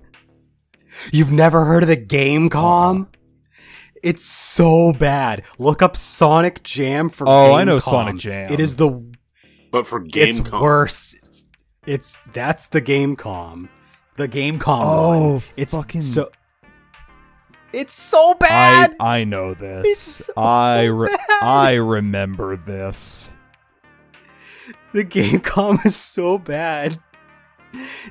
You've never heard of the Gamecom? It's so bad. Look up Sonic Jam for Gamecom. I know Sonic Jam. It is the... But for Gamecom. It's worse. That's the Gamecom. The Gamecom one. It's fucking... It's so bad! I know this. It's so bad. I remember this. The Gamecom is so bad.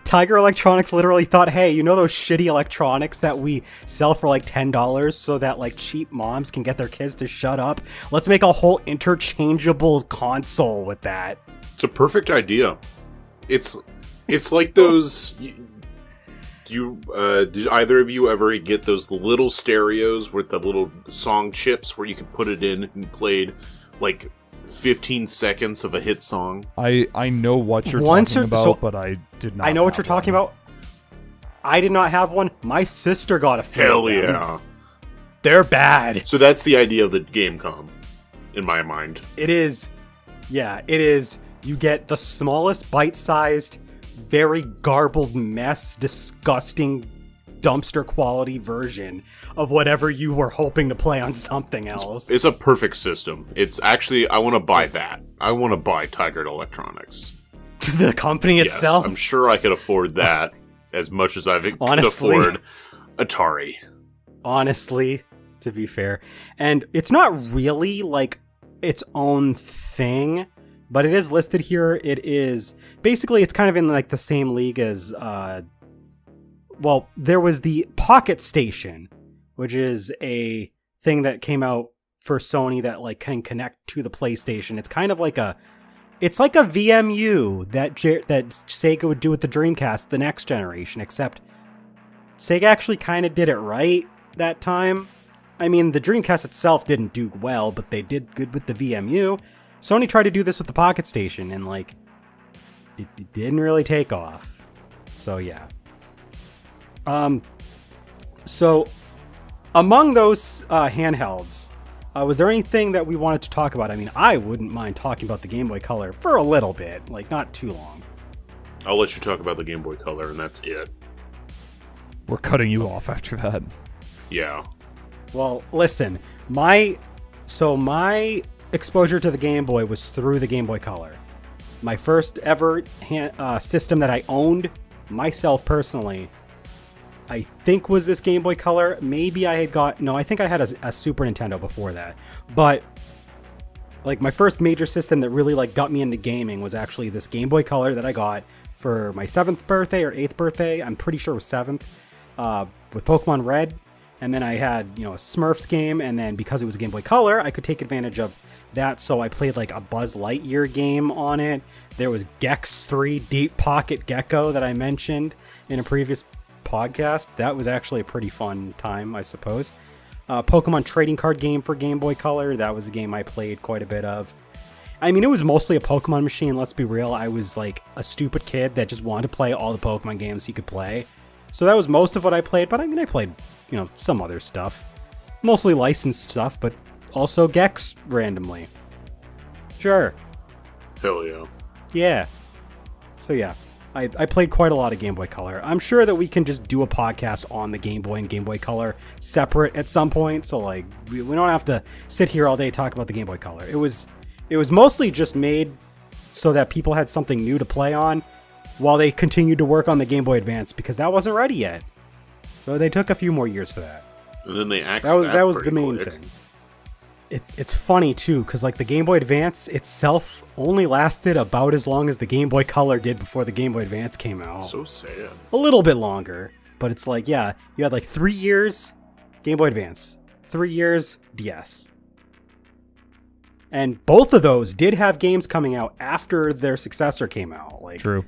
Tiger Electronics literally thought, hey, you know those shitty electronics that we sell for like $10 so that like cheap moms can get their kids to shut up? Let's make a whole interchangeable console with that. It's a perfect idea. It's like those... Did either of you ever get those little stereos with the little song chips where you could put it in and played like 15 seconds of a hit song? I know what you're talking about, but I did not. I know what you're talking about. I did not have one. My sister got a few. Hell yeah. They're bad. So that's the idea of the Gamecom, in my mind. It is. Yeah, it is. You get the smallest bite-sized, very garbled mess, disgusting dumpster quality version of whatever you were hoping to play on something else. It's a perfect system. It's actually, I want to buy that. I want to buy Tiger Electronics. The company itself? Yes, I'm sure I could afford that as much as I could afford Atari. Honestly, to be fair. And it's not really like its own thing, but it is listed here. It is basically, it's kind of in like the same league as well, there was the Pocket Station, which is a thing that came out for Sony that like can connect to the PlayStation. It's kind of like it's like a VMU that Sega would do with the Dreamcast, the next generation, except Sega actually kind of did it right that time. I mean, the Dreamcast itself didn't do well, but they did good with the VMU. Sony tried to do this with the Pocket Station, and like, it didn't really take off. So yeah. So among those handhelds, was there anything that we wanted to talk about? I mean, I wouldn't mind talking about the Game Boy Color for a little bit, like not too long. I'll let you talk about the Game Boy Color, and that's it. We're cutting you off after that. Yeah. Well, listen, my exposure to the Game Boy was through the Game Boy Color. My first ever system that I owned myself personally, I think was this Game Boy Color. Maybe I had I think I had a Super Nintendo before that. But like my first major system that really like got me into gaming was actually this Game Boy Color that I got for my 7th birthday or 8th birthday. I'm pretty sure it was 7th, with Pokemon Red. And then I had, a Smurfs game, and then because it was a Game Boy Color, I could take advantage of that, so I played like a Buzz Lightyear game on it. There was Gex 3 Deep Pocket Gecko that I mentioned in a previous podcast. That was actually a pretty fun time, I suppose. Pokemon trading card game for Game Boy Color. That was a game I played quite a bit of. I mean, it was mostly a Pokemon machine, let's be real. I was like a stupid kid that just wanted to play all the Pokemon games he could play. So that was most of what I played, but I mean, I played, some other stuff. Mostly licensed stuff, but also Gex randomly. Sure. Hell yeah. Yeah. So yeah, I played quite a lot of Game Boy Color. I'm sure that we can just do a podcast on the Game Boy and Game Boy Color separate at some point. So like, we don't have to sit here all day talking about the Game Boy Color. It was mostly just made so that people had something new to play on while they continued to work on the Game Boy Advance, because that wasn't ready yet. So they took a few more years for that. And then they axed that was the main thing. it's funny too, because like the Game Boy Advance itself only lasted about as long as the Game Boy Color did before the Game Boy Advance came out. So sad. A little bit longer, but it's like, yeah, you had like 3 years Game Boy Advance, 3 years DS. And both of those did have games coming out after their successor came out. Like, True.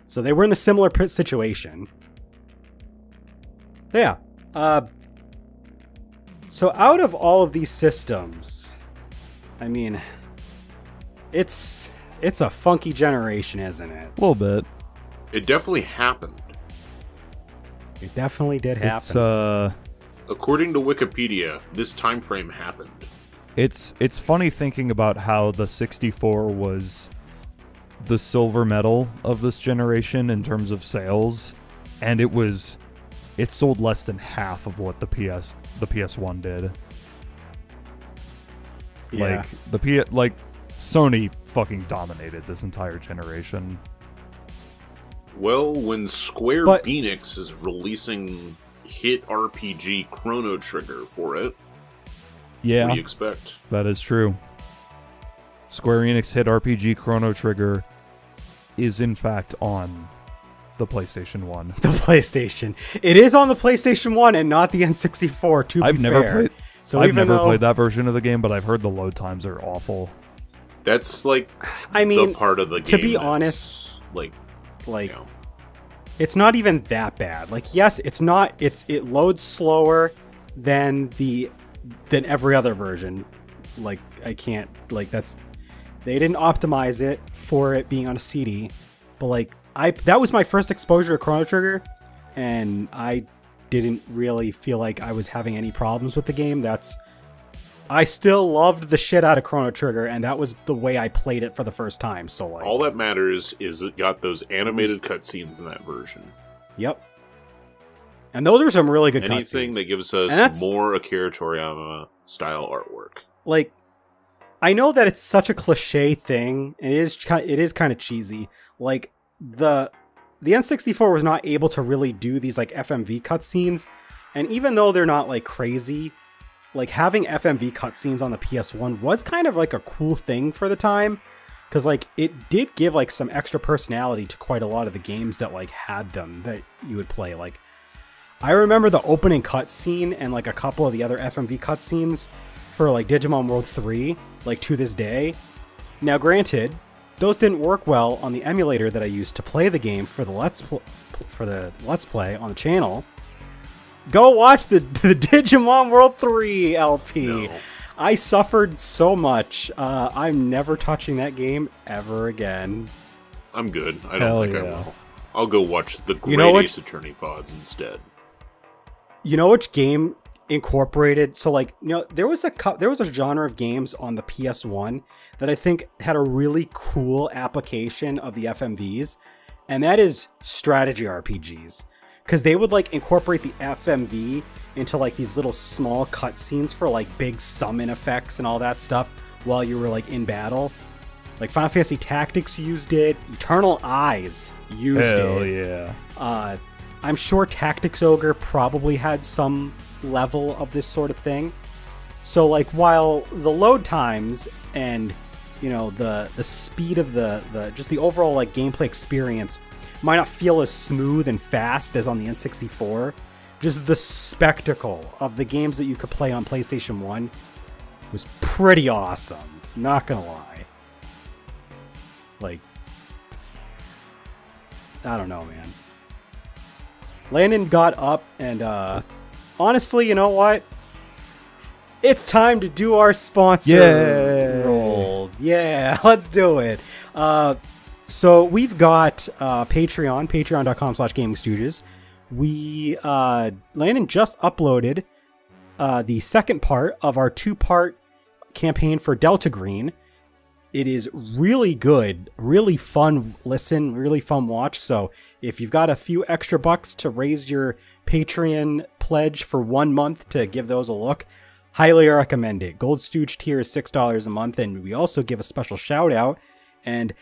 So they were in a similar situation. Yeah. So out of all of these systems, I mean, it's a funky generation, isn't it? A little bit. It definitely happened. It definitely did happen. It's According to Wikipedia, this time frame happened. It's funny thinking about how the 64 was the silver medal of this generation in terms of sales, and it sold less than half of what the PS1 did. Yeah. Like Sony fucking dominated this entire generation. Well, when Square Enix is releasing hit RPG Chrono Trigger for it, Yeah, what do you expect? that is true. Square Enix hit RPG Chrono Trigger is in fact on the PlayStation 1. The PlayStation. It is on the PlayStation 1 and not the N64, to I've be never fair. played So I've even never though, played that version of the game, but I've heard the load times are awful. That's like I mean, the part of the game. to be that's, honest, like like you know, it's not even that bad. Like, yes, it loads slower than every other version. Like, I can't, like, they didn't optimize it for it being on a CD, but like that was my first exposure to Chrono Trigger, and I didn't really feel like I was having any problems with the game. I still loved the shit out of Chrono Trigger, and that was the way I played it for the first time. So like, all that matters is it got those animated cutscenes in that version. Yep. And those are some really good Anything cutscenes. that gives us more Akira Toriyama style artwork. Like, I know that it's such a cliche thing, and it is kind of cheesy. Like, the N64 was not able to really do these like FMV cutscenes, and even though they're not like crazy, like having FMV cutscenes on the PS1 was kind of like a cool thing for the time, because like it did give like some extra personality to quite a lot of the games that like had them that you would play. Like, I remember the opening cutscene and like a couple of the other FMV cutscenes for like Digimon World 3, like to this day. Now granted, those didn't work well on the emulator that I used to play the game for the Let's Play on the channel. Go watch the Digimon World 3 LP. No. I suffered so much. I'm never touching that game ever again. I'm good. I Hell don't think I yeah. will. I'll go watch the Great Ace Attorney VODs instead. You know which game incorporated? So like, you know, there was a genre of games on the PS1 that I think had a really cool application of the FMVs, and that is strategy RPGs. Because they would like incorporate the FMV into like these little small cutscenes for like big summon effects and all that stuff while you were like in battle. Like Final Fantasy Tactics used it. Eternal Eyes used it. Hell yeah. I'm sure Tactics Ogre probably had some level of this sort of thing. So like, while the load times and, you know, the speed of the just the overall like gameplay experience might not feel as smooth and fast as on the N64, just the spectacle of the games that you could play on PlayStation 1 was pretty awesome. Not gonna lie. Like, I don't know, man. Landon got up and, honestly, you know what? It's time to do our sponsor roll. Yeah, let's do it. So we've got Patreon, patreon.com/GamingStooges. Landon just uploaded the second part of our 2-part campaign for Delta Green. It is really good, really fun listen, really fun watch. So if you've got a few extra bucks to raise your Patreon pledge for 1 month to give those a look, highly recommend it. Gold Stooge tier is $6 a month, and we also give a special shout out. And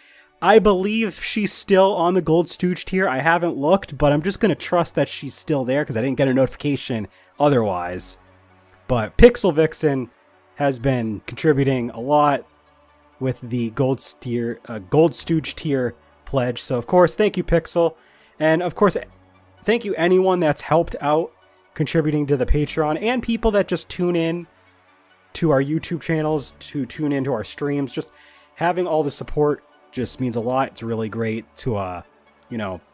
I believe she's still on the Gold Stooge tier. I haven't looked, but I'm just going to trust that she's still there because I didn't get a notification otherwise. But Pixel Vixen has been contributing a lot with the Gold Stooge tier pledge. So, of course, thank you, Pixel. And, of course, thank you anyone that's helped out contributing to the Patreon and people that just tune in to our YouTube channels, to tune into our streams. Just having all the support just means a lot. It's really great to,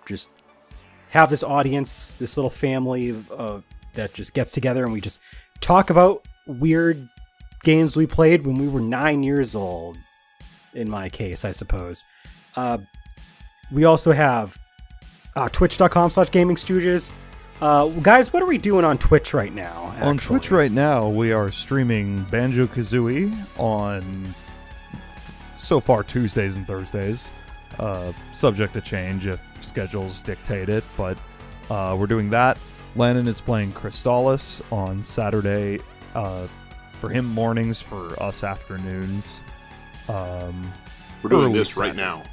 just have this audience, this little family that just gets together and we just talk about weird games we played when we were 9 years old, in my case, I suppose. We also have twitch.com/GamingStooges. Guys, what are we doing on Twitch right now? Actually? On Twitch right now, we are streaming Banjo-Kazooie on, so far, Tuesdays and Thursdays. Subject to change if schedules dictate it, but we're doing that. Landon is playing Crystallis on Saturday. For him, mornings. For us, afternoons. We're doing this Saturday. Right now.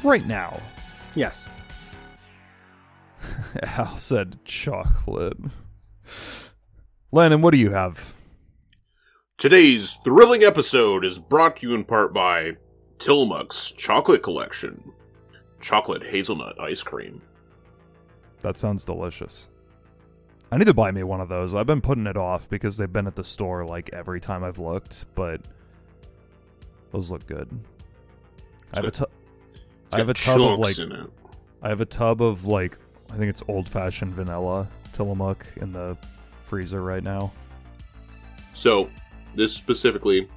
Right now. Yes. Al said chocolate. Landon, what do you have? Today's thrilling episode is brought to you in part by Tillamook's Chocolate Collection. Chocolate hazelnut ice cream. That sounds delicious. I need to buy me one of those. I've been putting it off because they've been at the store like every time I've looked, but those look good. I have a tub of like I have a tub of like I think it's old-fashioned vanilla Tillamook in the freezer right now. So, this specifically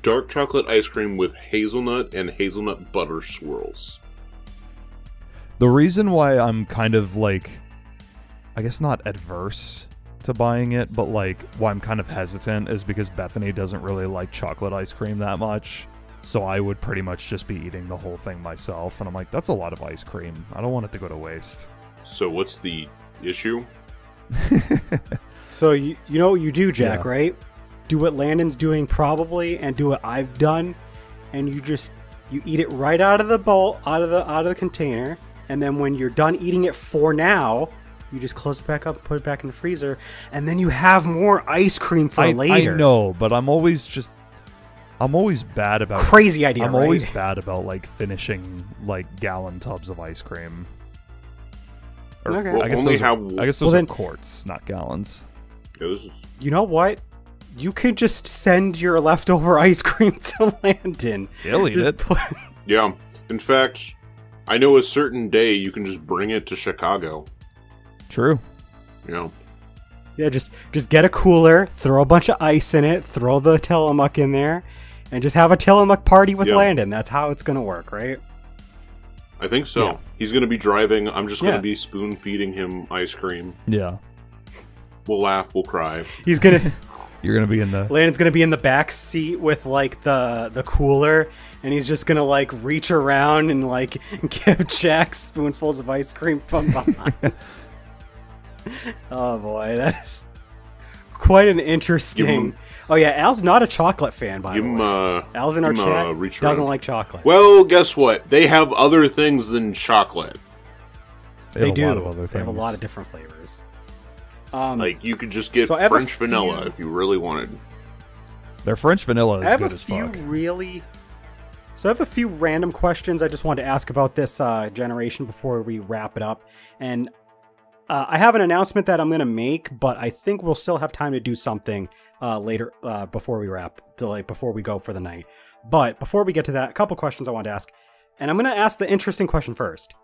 dark chocolate ice cream with hazelnut and hazelnut butter swirls. The reason why I'm kind of like, I guess not adverse to buying it, but like why I'm kind of hesitant is because Bethany doesn't really like chocolate ice cream that much. So I would pretty much just be eating the whole thing myself. And I'm like, that's a lot of ice cream. I don't want it to go to waste. So what's the issue? So you know what you do, Jack, Yeah. right? Do what Landon's doing probably, and do what I've done, and you eat it right out of the bowl, out of the container, and then when you're done eating it for now, you just close it back up, put it back in the freezer, and then you have more ice cream for later. I know, but I'm always bad about crazy idea. I'm right? always bad about like finishing like gallon tubs of ice cream. Or, Okay. Well, I guess only those are quarts, not gallons. You know what? You could just send your leftover ice cream to Landon. He'll eat it. Yeah. In fact, I know a certain day you can just bring it to Chicago. True. You know. Yeah, just get a cooler, throw a bunch of ice in it, throw the Tillamook in there, and just have a Tillamook party with Landon. That's how it's going to work, right? I think so. Yeah. He's going to be driving. I'm just going to be spoon-feeding him ice cream. Yeah. We'll laugh. We'll cry. He's going to... You're going to be in the... Landon's going to be in the back seat with, like, the cooler, and he's just going to, like, reach around and, like, give Jack spoonfuls of ice cream from behind. Oh, boy. That is quite an interesting... Oh, yeah, Al's not a chocolate fan, by the way. Al's in our chat, doesn't like chocolate. Well, guess what? They have other things than chocolate. They do. A lot of other They have a things. lot of different flavors. Like, you could just get So I have French a few- vanilla if you really wanted. Their French vanilla is I have good a as few fuck. So I have a few random questions I just wanted to ask about this generation before we wrap it up. And I have an announcement that I'm going to make, but I think we'll still have time to do something later before we go for the night. But before we get to that, a couple questions I wanted to ask. And I'm going to ask the interesting question first.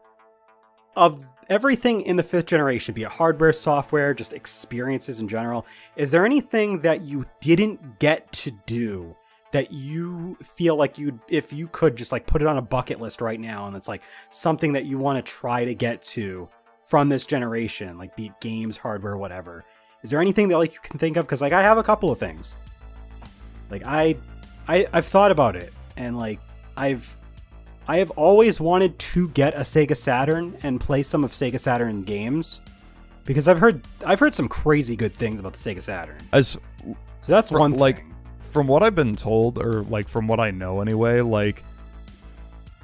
Of everything in the 5th generation, be it hardware, software, just experiences in general, is there anything that you didn't get to do that you feel like if you could just like put it on a bucket list right now, and it's like something that you want to try to get to from this generation, like be it games, hardware, whatever? Is there anything that like you can think of? Because like I have a couple of things. Like I've thought about it, and like I have always wanted to get a Sega Saturn and play some of Sega Saturn games, because I've heard some crazy good things about the Sega Saturn. So that's one thing. Like, from what I've been told, or like from what I know anyway, like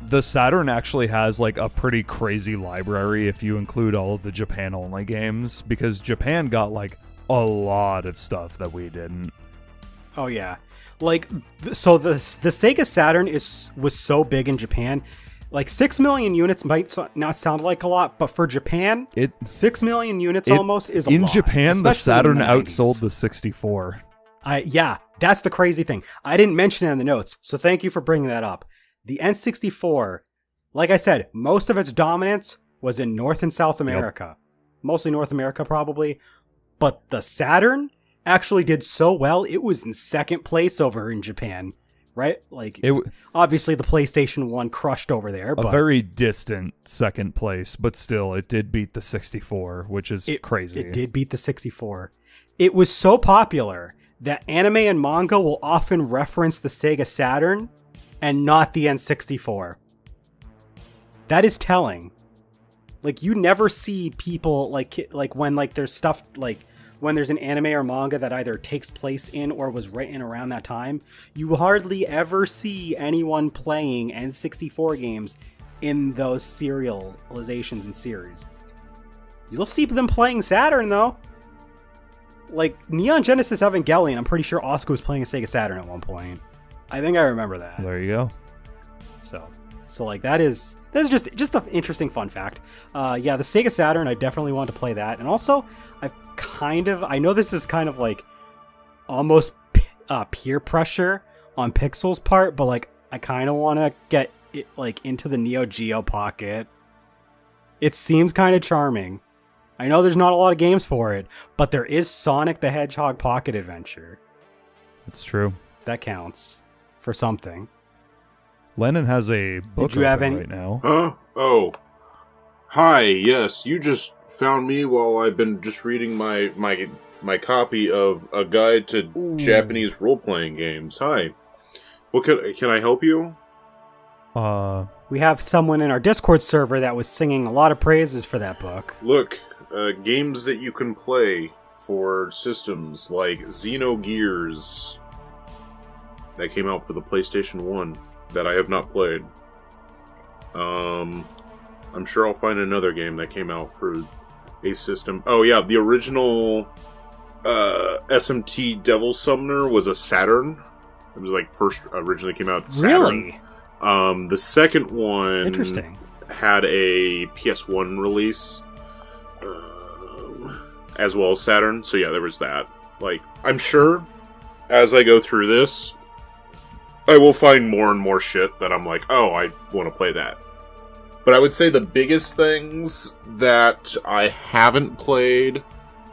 the Saturn actually has like a pretty crazy library if you include all of the Japan only games, because Japan got like a lot of stuff that we didn't. Oh yeah, like so the Sega Saturn was so big in Japan. Like 6 million units might not sound like a lot, but for Japan, 6 million units almost is a lot. In Japan, the Saturn outsold the 64. Yeah, that's the crazy thing. I didn't mention it in the notes, so thank you for bringing that up. The N64, like I said, most of its dominance was in North and South America. Mostly North America, probably. But the Saturn actually did so well, it was in second place over in Japan, right? Like, obviously the PlayStation 1 crushed over there. But a very distant second place, but still, it did beat the 64, which is crazy. It did beat the 64. It was so popular that anime and manga will often reference the Sega Saturn and not the N64. That is telling. Like, you never see people, like when, like, there's stuff, like, when there's an anime or manga that either takes place in or was written around that time, you hardly ever see anyone playing N64 games in those serializations and series. You'll see them playing Saturn, though. Like, Neon Genesis Evangelion, I'm pretty sure Asuka was playing a Sega Saturn at one point. I think I remember that. There you go. So like, that's just an interesting fun fact. Yeah, the Sega Saturn, I definitely want to play that. And also, I know this is kind of like almost peer pressure on Pixel's part, but like, I kind of want to get it like into the Neo Geo Pocket. It seems kind of charming. I know there's not a lot of games for it, but there is Sonic the Hedgehog Pocket Adventure. It's true. That counts for something. Lennon has a book Did you have any right now. Huh? Oh. Hi, yes, you just found me while I've been just reading my copy of A Guide to Japanese Role-Playing Games. Hi. What can I help you? We have someone in our Discord server that was singing a lot of praises for that book. Look, games that you can play for systems like Xenogears that came out for the PlayStation 1 that I have not played. I'm sure I'll find another game that came out for a system. Oh yeah, the original SMT Devil Summoner was a Saturn. It was like originally came out Saturn. Really? The second one Interesting. had a PS1 release, as well as Saturn. So yeah, there was that. Like, I'm sure as I go through this, I will find more and more shit that I'm like, oh, I want to play that. But I would say the biggest things that I haven't played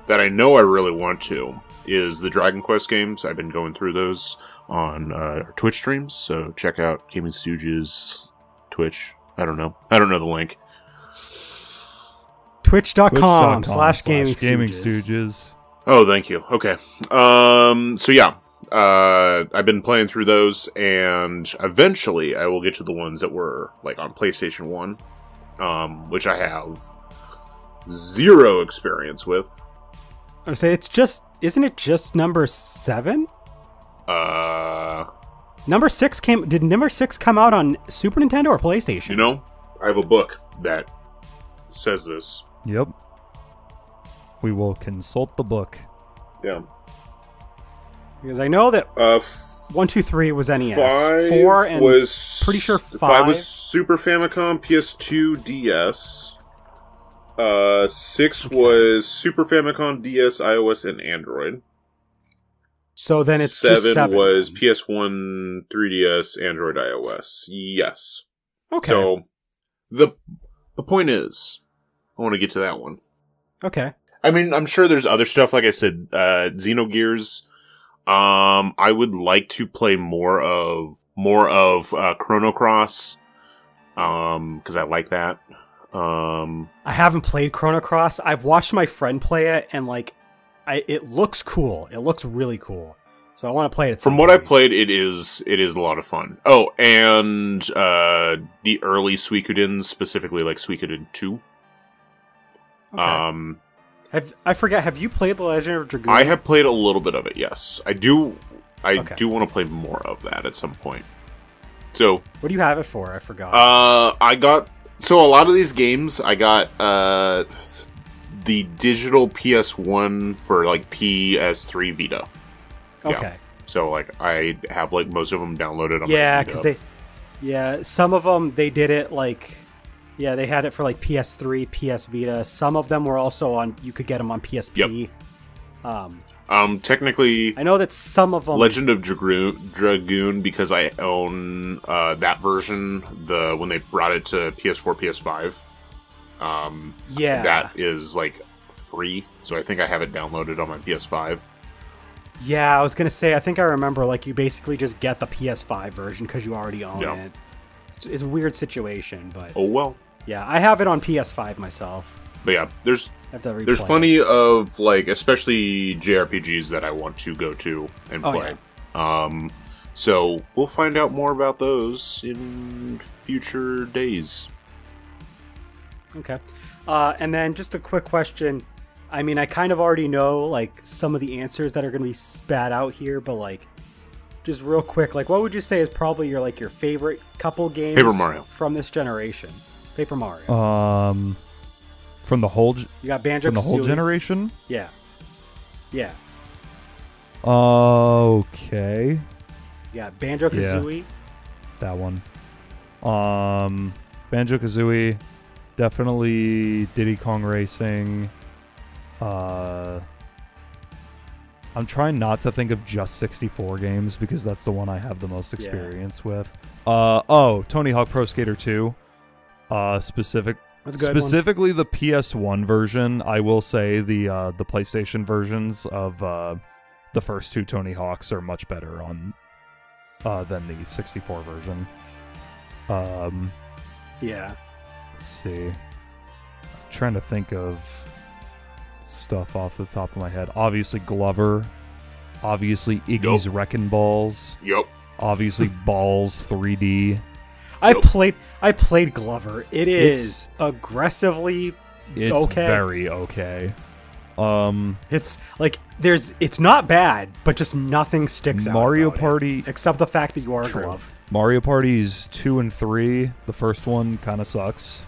that I know I really want to is the Dragon Quest games. I've been going through those on our Twitch streams, so check out GamingStooges Twitch. I don't know the link. Twitch.com/GamingStooges. Oh, thank you. Okay. So yeah. I've been playing through those, and eventually I will get to the ones that were like on PlayStation 1, which I have zero experience with. I would say isn't it just number 7? Number 6 did number 6 come out on Super Nintendo or PlayStation? You know, I have a book that says this. Yep. We will consult the book. Yeah. Because I know that 1, 2, 3 was NES. 4 and was pretty sure 5. 5 was Super Famicom, PS2, DS. 6 was Super Famicom, DS, iOS, and Android. So then it's 7 just 7 was PS1, 3DS, Android, iOS. Yes. Okay. So the point is, I want to get to that one. Okay. I mean, I'm sure there's other stuff. Like I said, Xenogears. I would like to play more of Chrono Cross, because I like that. I haven't played Chrono Cross. I've watched my friend play it, and like, it looks cool. It looks really cool. So I want to play it. From what I played, it is a lot of fun. Oh, and the early Suikoden, specifically like Suikoden 2. Okay. Have you played The Legend of Dragoon? I have played a little bit of it, yes. I do want to play more of that at some point. So, what do you have it for? I forgot. So a lot of these games, I got the digital PS1 for like PS3 Vita. Okay. Yeah. So like I have like most of them downloaded on Yeah, my because Vita. some of them they did it like, yeah, they had it for like PS3, PS Vita. Some of them were also on. You could get them on PSP. Yep. Technically, I know that some of them. Legend of Dragoon, because I own that version. When they brought it to PS4, PS5. Yeah, that is like free. So I think I have it downloaded on my PS5. Yeah, I was gonna say. I think I remember. Like, you basically just get the PS5 version because you already own it. It's a weird situation, but oh well. Yeah, I have it on PS5 myself. But yeah, there's there's plenty of like, especially JRPGs that I want to go to and play. Yeah. So we'll find out more about those in future days. Okay. And then just a quick question. I mean, I kind of already know like some of the answers that are going to be spat out here, but like, just real quick, like, what would you say is probably your favorite couple games Paper Mario from this generation? Paper Mario. From the whole you got Banjo from the whole generation. Yeah. Yeah. Okay. Yeah, Banjo Kazooie. Yeah, that one. Banjo Kazooie, definitely Diddy Kong Racing. I'm trying not to think of just 64 games because that's the one I have the most experience with. Tony Hawk Pro Skater 2. Specifically the PS1 version. I will say the PlayStation versions of the first two Tony Hawks are much better on than the 64 version. Yeah. Let's see. I'm trying to think of stuff off the top of my head. Obviously Glover. Obviously Iggy's Wrecking Balls. Yep. Obviously Balls 3D. I played Glover. It's aggressively it's okay. Very okay. It's like it's not bad, but just nothing sticks out. Mario Party, except the fact that you are a glove. Mario Party's 2 and 3. The first one kind of sucks.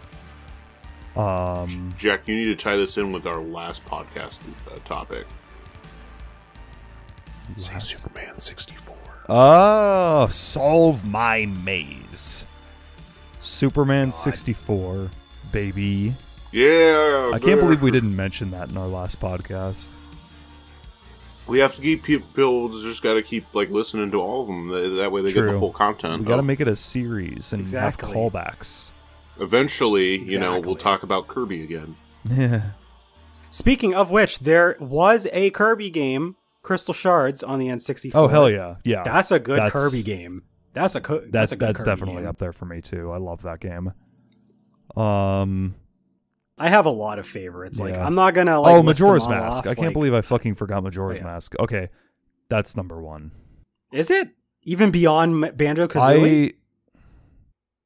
Jack, you need to tie this in with our last podcast topic. Say Superman 64. Oh, solve my maze. Superman 64, baby. Yeah. I can't believe we didn't mention that in our last podcast. We have to keep people just got to keep like listening to all of them. That way they get the full content. We got to make it a series and have callbacks. Eventually, you know, we'll talk about Kirby again. Yeah. Speaking of which, there was a Kirby game, Crystal Shards, on the N64. Oh hell yeah, yeah. That's a good Kirby game. That's a good That's Kirby definitely game. up there for me too. I love that game. I have a lot of favorites. Like, I'm not gonna like. Oh, list Majora's them all Mask! off, I can't believe I fucking forgot Majora's Mask. Okay, that's number one. Is it even beyond Banjo Kazooie?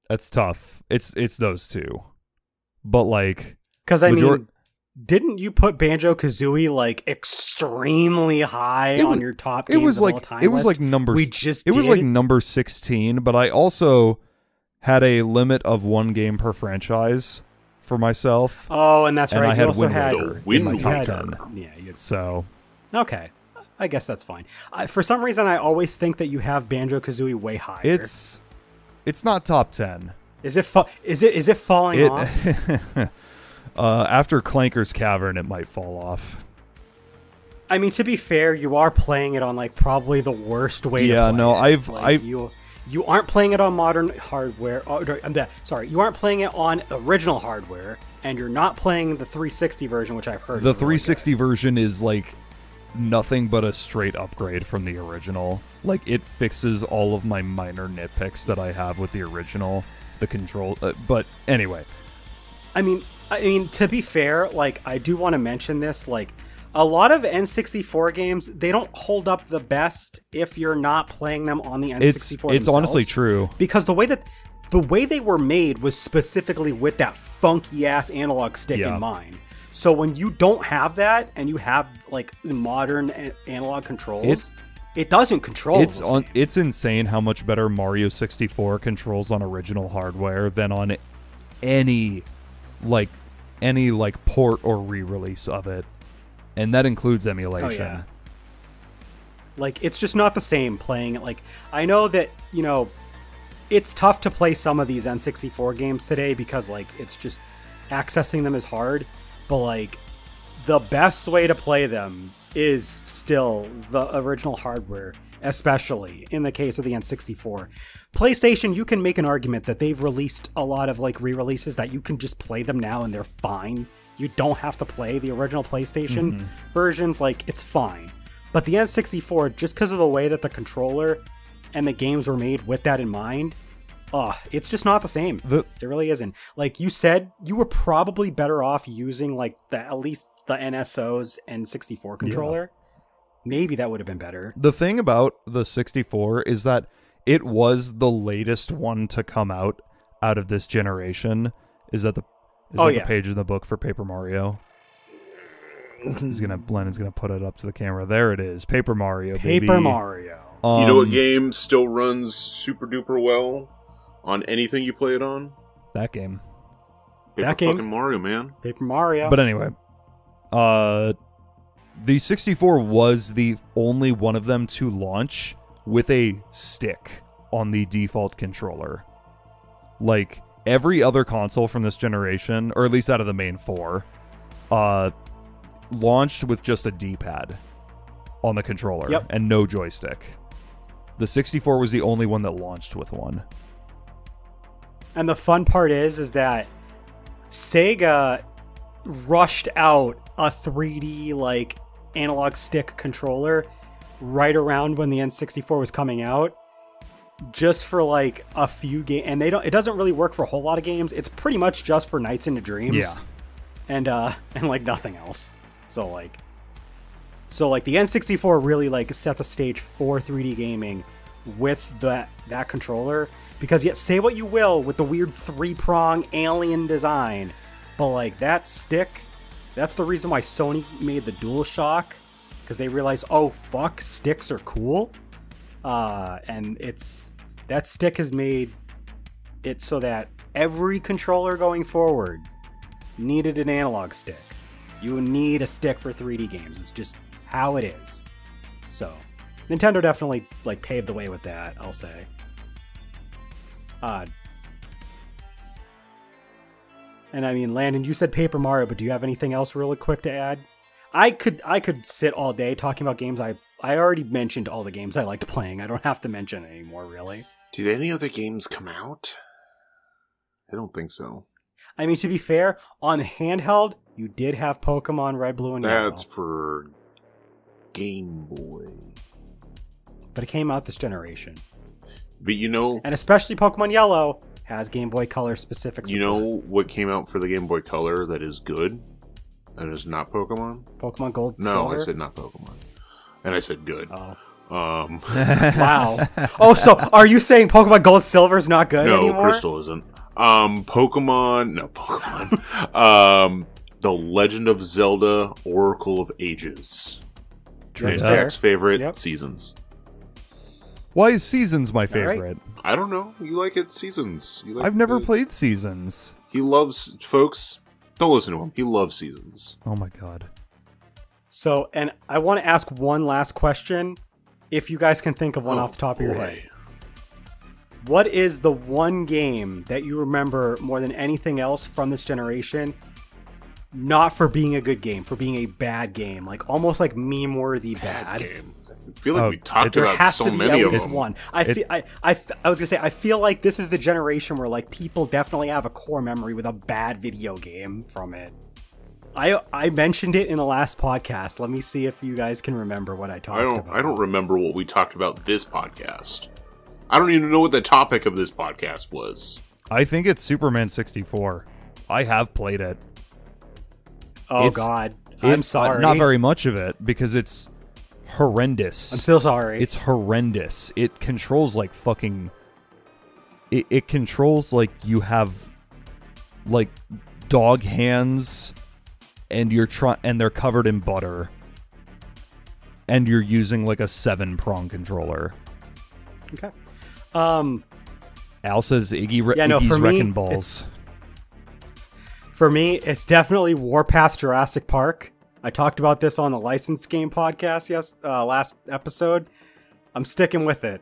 That's tough. It's those two, but like, because I mean, didn't you put Banjo Kazooie like extremely high on your top games of all time? It was like number. It was like number 16, but I also had a limit of one game per franchise for myself. Oh, and that's right. I you had also Wind had in my top 10. Yeah, so okay. I guess that's fine. For some reason, I always think that you have Banjo Kazooie way higher. It's not top 10. Is it falling off? After Clanker's Cavern, it might fall off. I mean, to be fair, you are playing it on like probably the worst way. Yeah, to play it. You aren't playing it on modern hardware. You aren't playing it on original hardware, and you're not playing the 360 version, which I've heard. The 360 version is like nothing but a straight upgrade from the original. Like, it fixes all of my minor nitpicks that I have with the original. The control, but anyway. I mean, to be fair, like, I do want to mention this, like, a lot of N64 games, they don't hold up the best if you're not playing them on the N64 It's honestly true. Because the way they were made was specifically with that funky ass analog stick in mind. So when you don't have that and you have like modern analog controls, it doesn't control. It's insane how much better Mario 64 controls on original hardware than on any port or re-release of it. And that includes emulation. Oh, Like, it's just not the same playing it. Like, I know that, you know, it's tough to play some of these N64 games today because, like, it's just accessing them is hard. But, like, the best way to play them is still the original hardware, especially in the case of the N64. PlayStation, you can make an argument that they've released a lot of, like, re-releases that you can just play them now and they're fine. You don't have to play the original PlayStation versions. Like, it's fine. But the N64, just because of the way that the controller and the games were made with that in mind, it's just not the same. It really isn't. Like you said, you were probably better off using like at least the NSO's N64 controller. Yeah. Maybe that would have been better. The thing about the 64 is that it was the latest one to come out of this generation. Is that the page in the book for Paper Mario? Blennan's gonna put it up to the camera. There it is, Paper Mario. Paper Mario. You know what game still runs super duper well on anything you play it on? That game. Fucking Mario, man. Paper Mario. But anyway, the 64 was the only one of them to launch with a stick on the default controller. Like every other console from this generation, or at least out of the main four, launched with just a D-pad on the controller and no joystick. The 64 was the only one that launched with one. And the fun part is that Sega rushed out a 3D like analog stick controller right around when the N64 was coming out, just for like a few games. And it doesn't really work for a whole lot of games. It's pretty much just for Nights into Dreams. Yeah. And like nothing else. So like the N64 really like set the stage for 3D gaming with that controller, because yet say what you will with the weird 3-prong alien design, but like that stick, that's the reason why Sony made the DualShock, because they realized, oh fuck, sticks are cool, and that stick has made it so that every controller going forward needed an analog stick. You need a stick for 3D games. It's just how it is. So, Nintendo definitely like paved the way with that, I'll say. And I mean, Landon, you said Paper Mario, but do you have anything else really quick to add? I could sit all day talking about games. I already mentioned all the games I liked playing. I don't have to mention it anymore, really. Did any other games come out? I don't think so. I mean, to be fair, on handheld, you did have Pokemon Red, Blue, and Yellow. That's for Game Boy. But it came out this generation. But you know... And especially Pokemon Yellow has Game Boy Color specific support. You know what came out for the Game Boy Color that is good? That is not Pokemon? Pokemon Gold, No, Silver? I said not Pokemon. And I said good. Oh. Wow. Oh, so are you saying Pokemon Gold, Silver is not good anymore? No, Crystal isn't. Pokemon... The Legend of Zelda Oracle of Ages. It's Jack's favorite seasons. Why is Seasons my favorite? Right. I don't know. You like it Seasons. You like I've never played Seasons. He loves... Folks, don't listen to him. He loves Seasons. Oh my god. So, and I want to ask one last question, if you guys can think of one off the top of your head. What is the one game that you remember more than anything else from this generation, not for being a good game, for being a bad game, like almost like meme-worthy bad game? I feel like we talked about so many of them. One. I was gonna say, I feel like this is the generation where like people definitely have a core memory with a bad video game from it. I mentioned it in the last podcast. Let me see if you guys can remember what I talked about. I don't remember what we talked about this podcast. I don't even know what the topic of this podcast was. I think it's Superman 64. I have played it. Oh, God. I'm sorry. Not very much of it, because it's horrendous. I'm still sorry. It's horrendous. It controls like fucking... It controls like you have like dog hands and and they're covered in butter. And you're using like a 7-prong controller. Okay. Al says Iggy's Wrecking Balls. For me, it's definitely Warpath Jurassic Park. I talked about this on the licensed game podcast last episode. I'm sticking with it.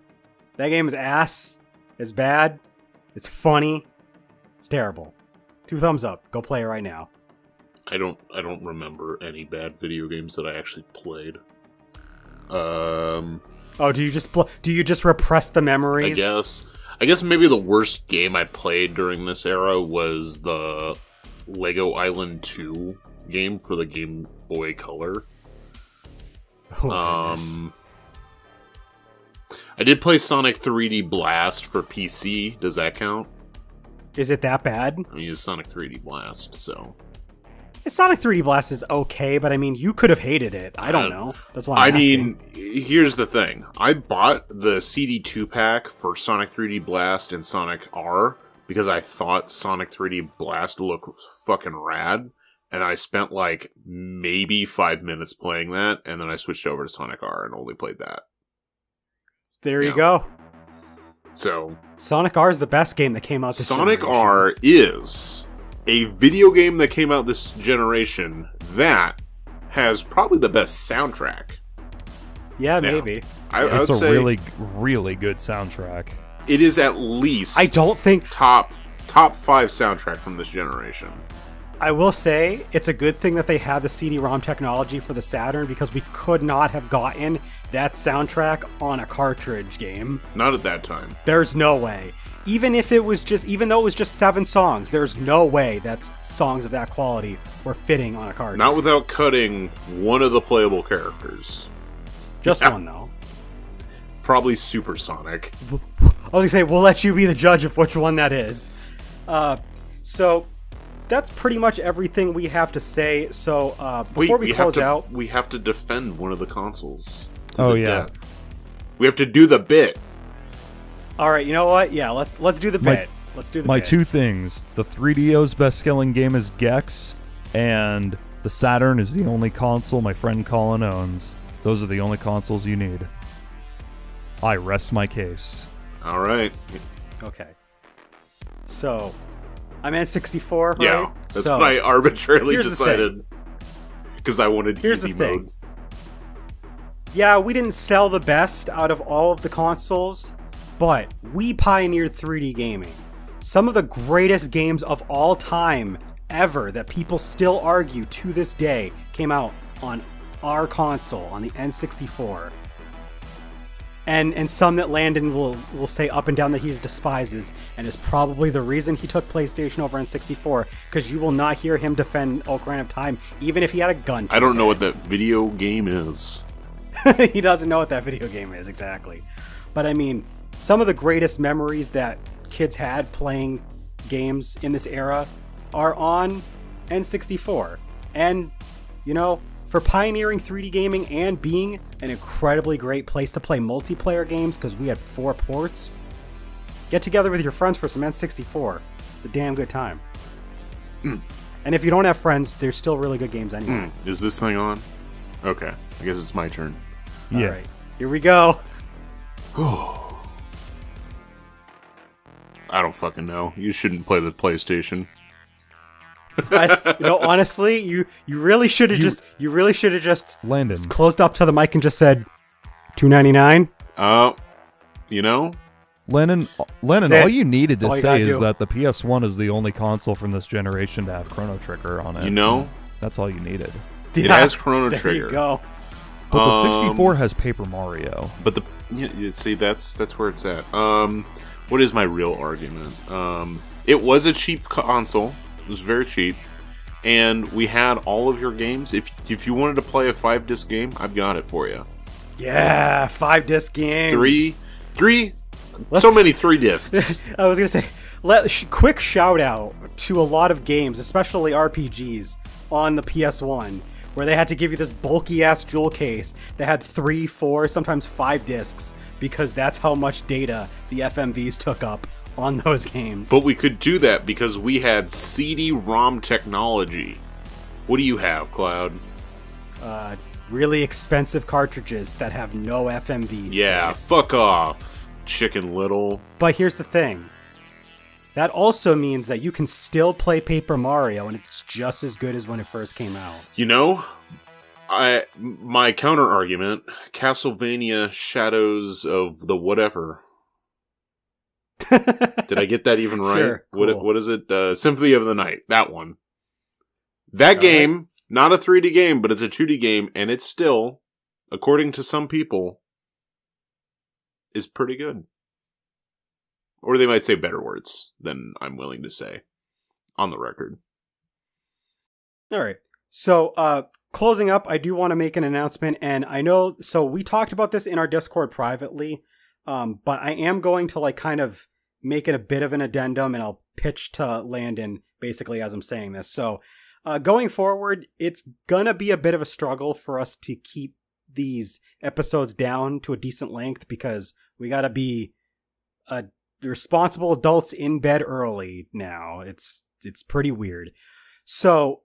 That game is ass. It's bad. It's funny. It's terrible. 2 thumbs up. Go play it right now. I don't remember any bad video games that I actually played. Oh, do you just repress the memories? I guess maybe the worst game I played during this era was the Lego Island 2 game for the Game Boy Color. Oh, I did play Sonic 3D Blast for PC. Does that count? is it that bad? I mean, it's Sonic 3D Blast, so... Sonic 3D Blast is okay, but I mean, you could have hated it. I don't know. That's why I'm asking. Here's the thing. I bought the CD 2-pack for Sonic 3D Blast and Sonic R because I thought Sonic 3D Blast looked fucking rad, and I spent like maybe 5 minutes playing that, and then I switched over to Sonic R and only played that. There you go. So Sonic R is the best game that came out this Sonic generation. R is a video game that came out this generation that has probably the best soundtrack. Yeah, Now, maybe. I It's would a say really, really good soundtrack. it is at least I don't think... top 5 soundtrack from this generation. I will say, it's a good thing that they had the CD-ROM technology for the Saturn, because we could not have gotten that soundtrack on a cartridge game. Not at that time. There's no way. Even though it was just 7 songs, there's no way that songs of that quality were fitting on a cartridge. Not without cutting one of the playable characters. Just Yeah. one, though. Probably Supersonic. I was gonna say, we'll let you be the judge of which one that is. So that's pretty much everything we have to say. So before we close out, we have to defend one of the consoles. Oh, the yeah. death. We have to do the bit. all right, you know what? Yeah, let's do the bit. Let's do the My bit. 2 things. The 3DO's best-selling game is Gex, and the Saturn is the only console my friend Colin owns. Those are the only consoles you need. I rest my case. All right. Okay. So I'm N64, right? Yeah, that's so, what I arbitrarily here's the decided. Because I wanted Here's easy the thing. mode. Yeah, we didn't sell the best out of all of the consoles, but we pioneered 3D gaming. Some of the greatest games of all time ever that people still argue to this day came out on our console, on the N64. And some that Landon will say up and down that he despises, and is probably the reason he took PlayStation over N64, because you will not hear him defend Ocarina of Time, even if he had a gun to I don't his know what head. that video game is. He doesn't know what that video game is, exactly. But I mean, some of the greatest memories that kids had playing games in this era are on N64. And, you know, for pioneering 3D gaming and being an incredibly great place to play multiplayer games, because we had 4 ports, get together with your friends for some N64. It's a damn good time. And if you don't have friends, there's still really good games anyway. Is this thing on? Okay, I guess it's my turn. Yeah. All right, here we go. I don't fucking know. You shouldn't play the PlayStation. Honestly, you really should have just Landon. closed up to the mic and just said $2.99. You know, Lennon, That's it. all you needed That's all to you say gotta is do. that the PS1 is the only console from this generation to have Chrono Trigger on it. you know, That's all you needed. it has Chrono There Trigger. you go. But the 64 has Paper Mario. But see, that's where it's at. What is my real argument? It was a cheap console. It was very cheap, and we had all of your games. If you wanted to play a 5-disc game, I've got it for you. Yeah, 5-disc games. Three. So many 3 discs. I was gonna say, quick shout out to a lot of games, especially RPGs, on the PS1, where they had to give you this bulky ass jewel case that had 3, 4, sometimes 5 discs, because that's how much data the FMVs took up on those games. But we could do that because we had CD-ROM technology. What do you have, Cloud? Really expensive cartridges that have no FMVs. Yeah, fuck off, Chicken Little. But here's the thing. That also means that you can still play Paper Mario, and it's just as good as when it first came out. You know, My counter argument: Castlevania Shadows of the whatever. Did I get that even right? Sure, cool. What is it? Symphony of the Night. That one. That game, not a 3D game, but it's a 2D game, and it's still, according to some people, is pretty good. Or they might say better words than I'm willing to say on the record. All right. So, closing up, I do want to make an announcement, and I know, so we talked about this in our Discord privately, but I am going to kind of make it a bit of an addendum, and I'll pitch to Landon basically as I'm saying this. So, going forward, it's gonna be a bit of a struggle for us to keep these episodes down to a decent length because we gotta be responsible adults in bed early now. It's pretty weird. So,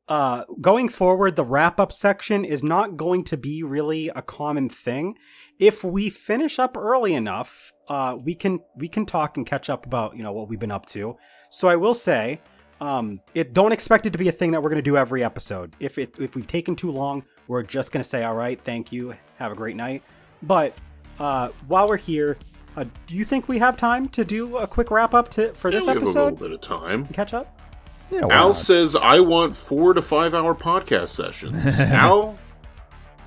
going forward, the wrap-up section is not going to be really a common thing. If we finish up early enough, we can talk and catch up about, what we've been up to. So I will say, don't expect it to be a thing that we're going to do every episode. If we've taken too long, we're just going to say, all right, thank you, have a great night. But, while we're here, do you think we have time to do a quick wrap-up for this we have episode? a little bit of time. Catch up? Yeah, Al says, I want 4 to 5 hour podcast sessions. Al?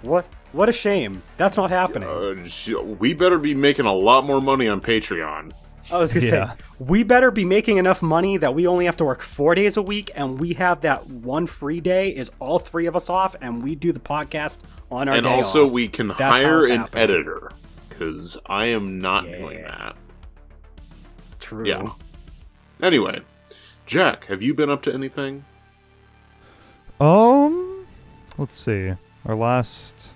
What a shame. That's not happening. We better be making a lot more money on Patreon. I was going to say, we better be making enough money that we only have to work 4 days a week, and we have that one free day is all 3 of us off, and we do the podcast on our day off. And also, we can hire an happening. editor, because I am not doing that. True. Yeah. Anyway, Jack, have you been up to anything? Let's see. Our last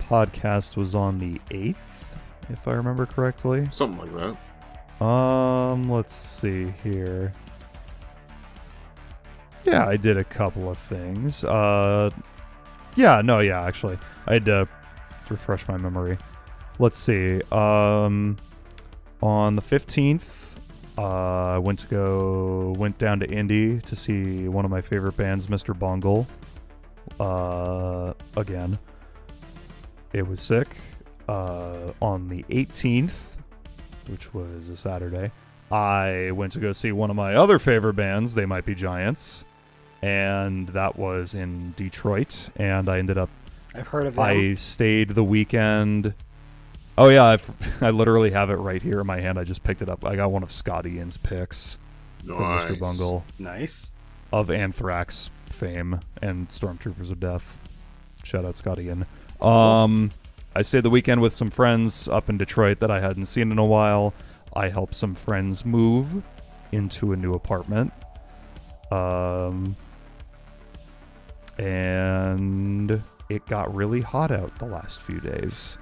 podcast was on the 8th, if I remember correctly. Something like that. Let's see here. Yeah, I did a couple of things. Actually. I had to refresh my memory. Let's see. On the 15th, I went down to Indy to see one of my favorite bands, Mr. Bungle. Again. It was sick. On the 18th, which was a Saturday, I went to go see one of my other favorite bands, They Might Be Giants, and that was in Detroit, and I ended up... I've heard of them. I stayed the weekend... Oh yeah, I literally have it right here in my hand. I just picked it up. I got one of Scott Ian's picks from Mr. Bungle. Nice. Of Anthrax fame and Stormtroopers of Death. Shout out Scott Ian. I stayed the weekend with some friends up in Detroit that I hadn't seen in a while. I helped some friends move into a new apartment. And it got really hot out the last few days.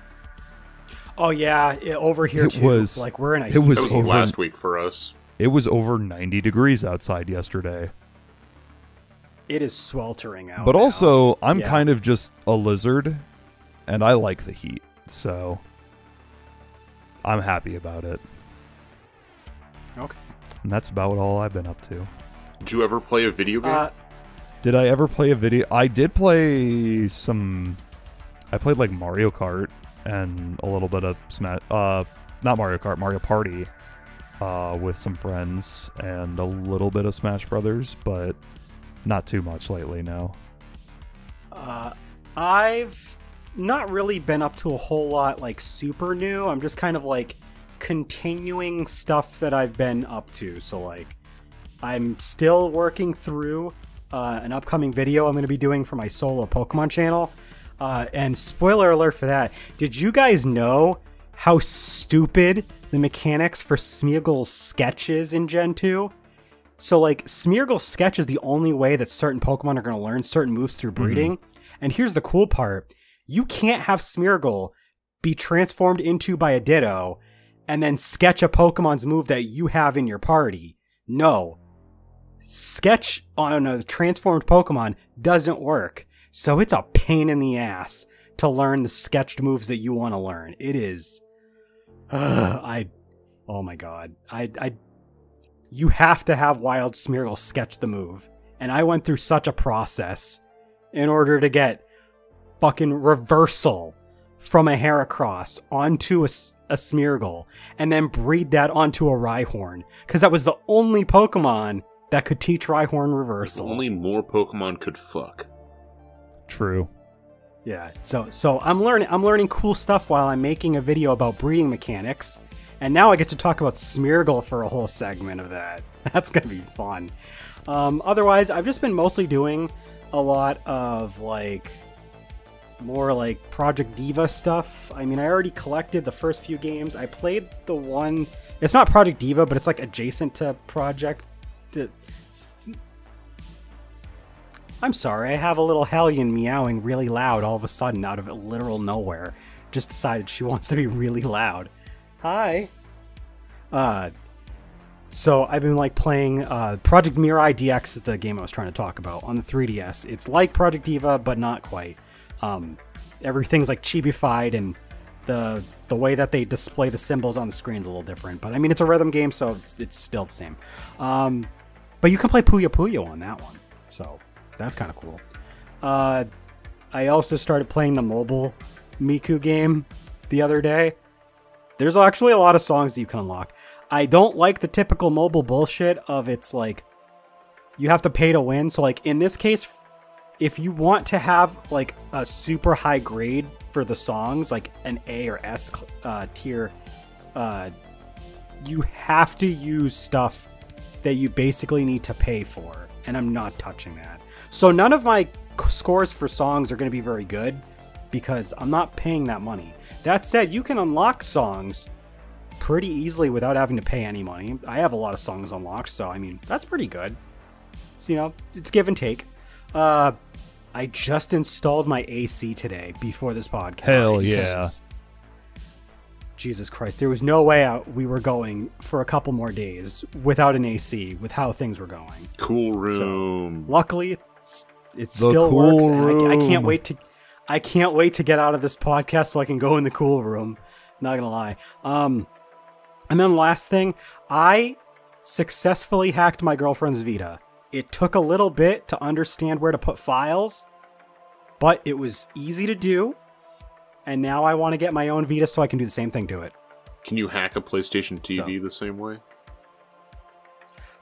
Oh yeah, over here too. Was, we're in a... That was last week for us. It was over 90 degrees outside yesterday. It is sweltering out. But now. also, I'm kind of just a lizard, and I like the heat, so I'm happy about it. Okay. And that's about all I've been up to. Did you ever play a video game? Did I ever play a video? I did play some... I played like Mario Kart and a little bit of Smash... not Mario Kart, Mario Party with some friends and a little bit of Smash Brothers, but not too much lately, no. I've not really been up to a whole lot super new. I'm just kind of continuing stuff that I've been up to. So I'm still working through an upcoming video I'm going to be doing for my solo Pokemon channel. And spoiler alert for that. Did you guys know how stupid the mechanics for Smeargle's sketch is in Gen 2? So Smeargle's sketch is the only way that certain Pokemon are going to learn certain moves through breeding. And here's the cool part. You can't have Smeargle be transformed into by a Ditto and then sketch a Pokemon's move that you have in your party. No. Sketch on a transformed Pokemon doesn't work. So it's a pain in the ass to learn the sketched moves that you want to learn. It is... oh my god. You have to have Wild Smeargle sketch the move. And I went through such a process. in order to get fucking reversal from a Heracross onto a Smeargle and then breed that onto a Rhyhorn. Because that was the only Pokemon that could teach Rhyhorn reversal. If only more Pokemon could fuck. True. Yeah, so I'm learning cool stuff while I'm making a video about breeding mechanics, and now I get to talk about Smeargle for a whole segment of that. That's gonna be fun. Otherwise, I've just been mostly doing a lot of more like Project Diva stuff. I mean, I already collected the first few games. I played the one. It's not Project Diva, but it's like adjacent to Project. I'm sorry, I have a little Hellion meowing really loud all of a sudden out of literal nowhere. Just decided she wants to be really loud. Hi. So I've been playing Project Mirai DX is the game I was trying to talk about on the 3DS. It's like Project Diva, but not quite. Everything's chibified, and the way that they display the symbols on the screen is a little different. But I mean, it's a rhythm game, so it's still the same. But you can play Puyo Puyo on that one, so that's kind of cool. I also started playing the mobile Miku game the other day. There's actually a lot of songs that you can unlock. I don't like the typical mobile bullshit of it's you have to pay to win. So in this case, if you want to have a super high grade for the songs, like an A or S tier, you have to use stuff that you basically need to pay for, and I'm not touching that. So none of my scores for songs are going to be very good because I'm not paying that money. That said, you can unlock songs pretty easily without having to pay any money. I have a lot of songs unlocked, so I mean, that's pretty good. So, it's give and take. I just installed my AC today before this podcast. Hell yeah. Jesus Christ. There was no way we were going for a couple more days without an AC with how things were going. Cool room. So, luckily, it still works, and I can't wait to get out of this podcast so I can go in the cool room. Not gonna lie. And then last thing, I successfully hacked my girlfriend's Vita. It took a little bit to understand where to put files, but it was easy to do. And now I want to get my own Vita so I can do the same thing to it. Can you hack a PlayStation TV the same way?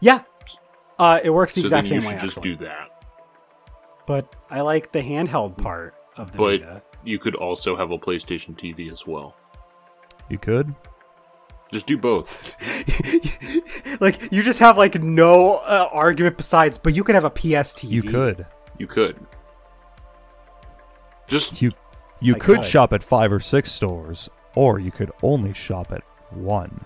Yeah. It works the exact same way. So then you should just do that. But I like the handheld part of the Vita. But you could also have a PlayStation TV as well. You could? Just do both. You just have no argument besides, but you could have a PS TV. You could. You could. Just... You could shop at 5 or 6 stores, or you could only shop at 1.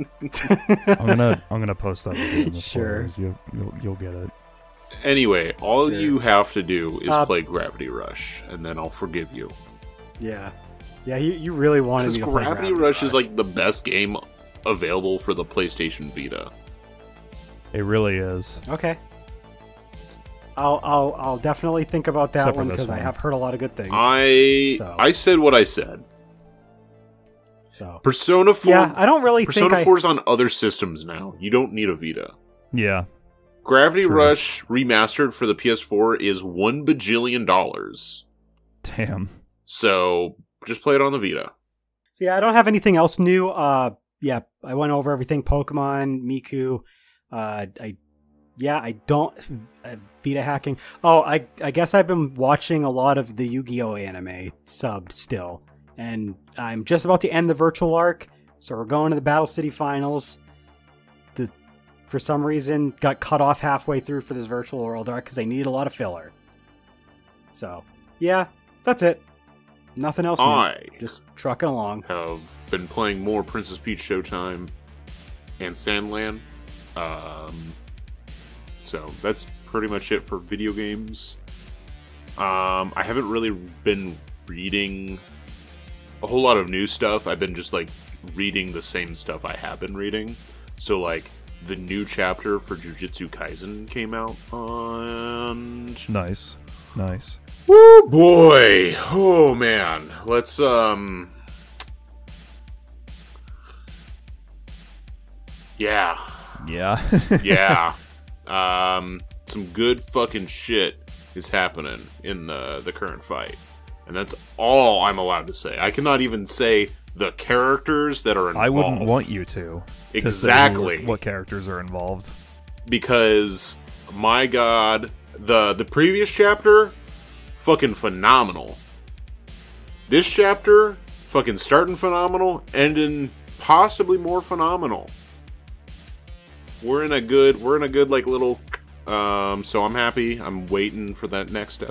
I'm gonna post that with you in the stories. You'll get it. Anyway, all you have to do is play Gravity Rush, and then I'll forgive you. Yeah. Yeah, you really wanted me to play Gravity Rush is the best game available for the PlayStation Vita. It really is. Okay. I'll definitely think about that one because I have heard a lot of good things. I said what I said. So Persona 4. Yeah, I don't really think Persona 4's on other systems now. You don't need a Vita. Yeah. Gravity Rush remastered for the PS4 is $1 bajillion. Damn. So just play it on the Vita. So yeah, I don't have anything else new. Yeah, I went over everything. Pokemon, Miku. I don't Vita hacking. Oh, I guess I've been watching a lot of the Yu-Gi-Oh anime subbed still, and I'm just about to end the virtual arc. So we're going to the Battle City Finals. For some reason, got cut off halfway through for this virtual world arc because I needed a lot of filler. So yeah, that's it. Nothing else new. Just trucking along. Have been playing more Princess Peach Showtime and Sandland. So that's pretty much it for video games. I haven't really been reading a whole lot of new stuff. I've been just reading the same stuff I have been reading. So the new chapter for Jujutsu Kaisen came out on... Nice. Woo boy! Oh man. Let's Yeah. Yeah. Yeah. Some good fucking shit is happening in the current fight. And that's all I'm allowed to say. I cannot even say the characters that are involved. I wouldn't want you to. Exactly. To say what characters are involved. Because, my god, the previous chapter, fucking phenomenal. This chapter, fucking starting phenomenal, ending possibly more phenomenal. We're in a good like little. So I'm happy. I'm waiting for that next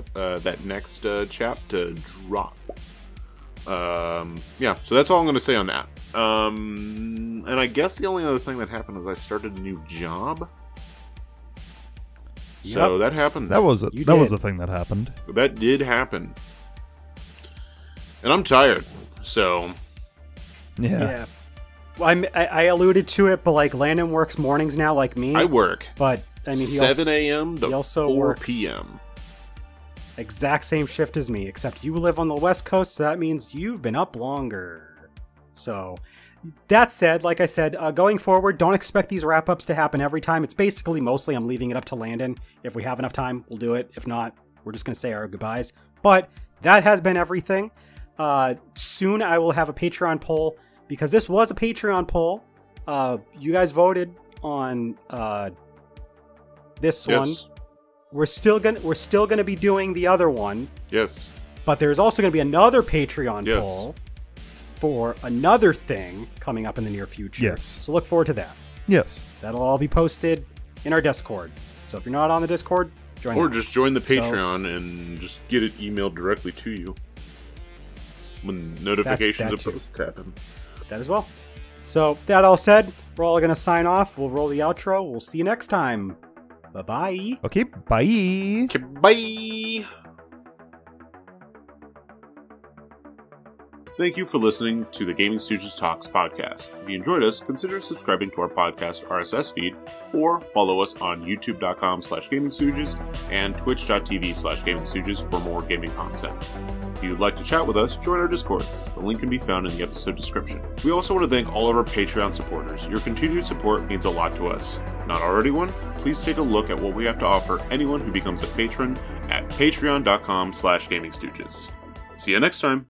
chap to drop. Yeah. So that's all I'm gonna say on that. And I guess the only other thing that happened is I started a new job. So that happened. That was a thing that happened. That did happen. And I'm tired. So. Yeah. Well, I alluded to it, but like Landon works mornings now, like me. I work. But I mean, 7 a.m. to 4 p.m. Exact same shift as me, except you live on the West Coast, so that means you've been up longer. So, that said, like I said, going forward, don't expect these wrap-ups to happen every time. It's basically mostly I'm leaving it up to Landon. If we have enough time, we'll do it. If not, we're just going to say our goodbyes. But that has been everything. Soon I will have a Patreon poll, because this was a Patreon poll. You guys voted on this one. We're still gonna be doing the other one. Yes. But there's also gonna be another Patreon poll for another thing coming up in the near future. Yes. So look forward to that. Yes. That'll all be posted in our Discord. So if you're not on the Discord, join. Or just join the Patreon and just get it emailed directly to you when notifications of posts happen. That as well. So that all said, we're all gonna sign off. We'll roll the outro. We'll see you next time. Bye-bye. Okay, bye. Okay, bye. Thank you for listening to the Gaming Stooges Talks podcast. If you enjoyed us, consider subscribing to our podcast RSS feed, or follow us on youtube.com/GamingStooges and twitch.tv/GamingStooges for more gaming content. If you'd like to chat with us, join our Discord. The link can be found in the episode description. We also want to thank all of our Patreon supporters. Your continued support means a lot to us. Not already one? Please take a look at what we have to offer anyone who becomes a patron at patreon.com/GamingStooges. See you next time.